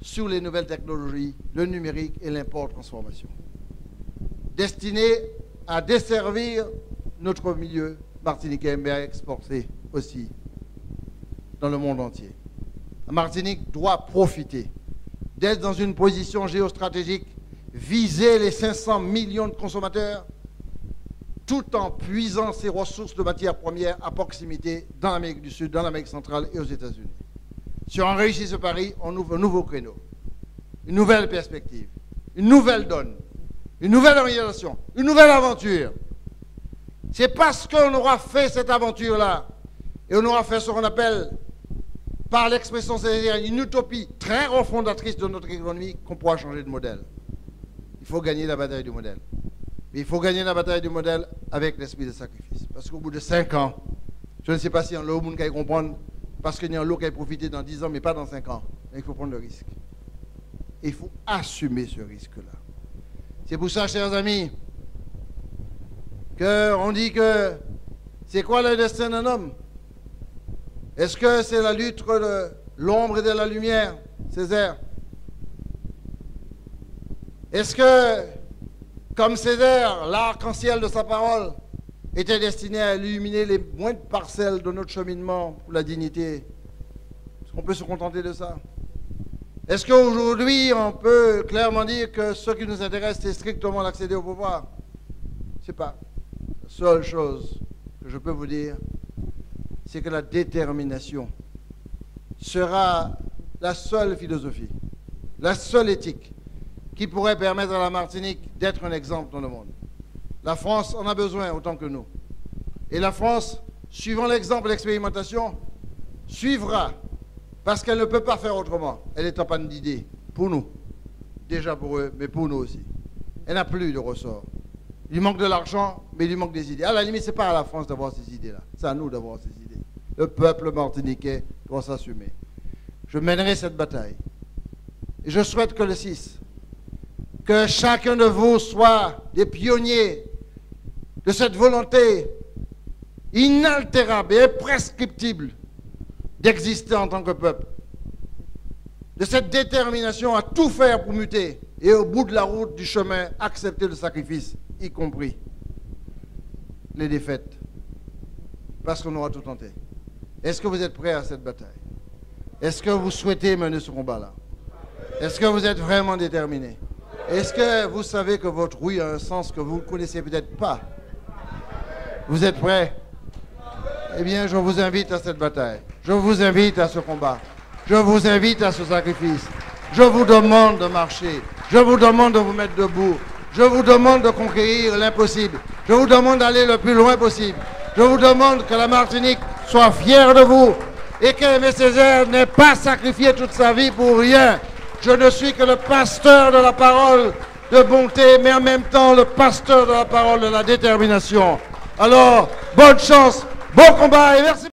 sur les nouvelles technologies, le numérique et l'import-transformation, destiné à desservir notre milieu martiniquais, mais à exporter aussi dans le monde entier. La Martinique doit profiter d'être dans une position géostratégique, viser les 500 millions de consommateurs, tout en puisant ses ressources de matières premières à proximité dans l'Amérique du Sud, dans l'Amérique centrale et aux États-Unis. Si on réussit ce pari, on ouvre un nouveau créneau, une nouvelle perspective, une nouvelle donne, une nouvelle organisation, une nouvelle aventure. C'est parce qu'on aura fait cette aventure-là et on aura fait ce qu'on appelle par l'expression césaire, une utopie très refondatrice de notre économie qu'on pourra changer de modèle. Il faut gagner la bataille du modèle. Mais il faut gagner la bataille du modèle avec l'esprit de sacrifice. Parce qu'au bout de 5 ans, je ne sais pas si un lot qui comprendre, parce qu'il y a un lot qui a profité dans 10 ans, mais pas dans 5 ans. Mais il faut prendre le risque. Et il faut assumer ce risque-là. C'est pour ça, chers amis, qu'on dit que c'est quoi le destin d'un homme? Est-ce que c'est la lutte de l'ombre et de la lumière, Césaire? Est-ce que, comme Césaire, l'arc-en-ciel de sa parole était destiné à illuminer les moindres parcelles de notre cheminement pour la dignité? Est-ce qu'on peut se contenter de ça? Est-ce qu'aujourd'hui, on peut clairement dire que ce qui nous intéresse, c'est strictement l'accéder au pouvoir? C'est pas. La seule chose que je peux vous dire, c'est que la détermination sera la seule philosophie, la seule éthique qui pourrait permettre à la Martinique d'être un exemple dans le monde. La France en a besoin autant que nous. Et la France, suivant l'exemple de l'expérimentation, suivra, parce qu'elle ne peut pas faire autrement. Elle est en panne d'idées, pour nous, déjà pour eux, mais pour nous aussi. Elle n'a plus de ressort. Il lui manque de l'argent, mais il lui manque des idées. À la limite, ce n'est pas à la France d'avoir ces idées-là, c'est à nous d'avoir ces idées. Le peuple martiniquais doit s'assumer. Je mènerai cette bataille. Et je souhaite que le 6, que chacun de vous soit des pionniers de cette volonté inaltérable et imprescriptible d'exister en tant que peuple, de cette détermination à tout faire pour muter et au bout de la route du chemin accepter le sacrifice, y compris les défaites, parce qu'on aura tout tenté. Est-ce que vous êtes prêts à cette bataille? Est-ce que vous souhaitez mener ce combat-là? Est-ce que vous êtes vraiment déterminés? Est-ce que vous savez que votre oui a un sens que vous ne connaissez peut-être pas? Vous êtes prêts? Eh bien, je vous invite à cette bataille. Je vous invite à ce combat. Je vous invite à ce sacrifice. Je vous demande de marcher. Je vous demande de vous mettre debout. Je vous demande de conquérir l'impossible. Je vous demande d'aller le plus loin possible. Je vous demande que la Martinique soit fière de vous et qu'Aimé Césaire n'ait pas sacrifié toute sa vie pour rien. Je ne suis que le pasteur de la parole de bonté, mais en même temps le pasteur de la parole de la détermination. Alors, bonne chance, bon combat et merci.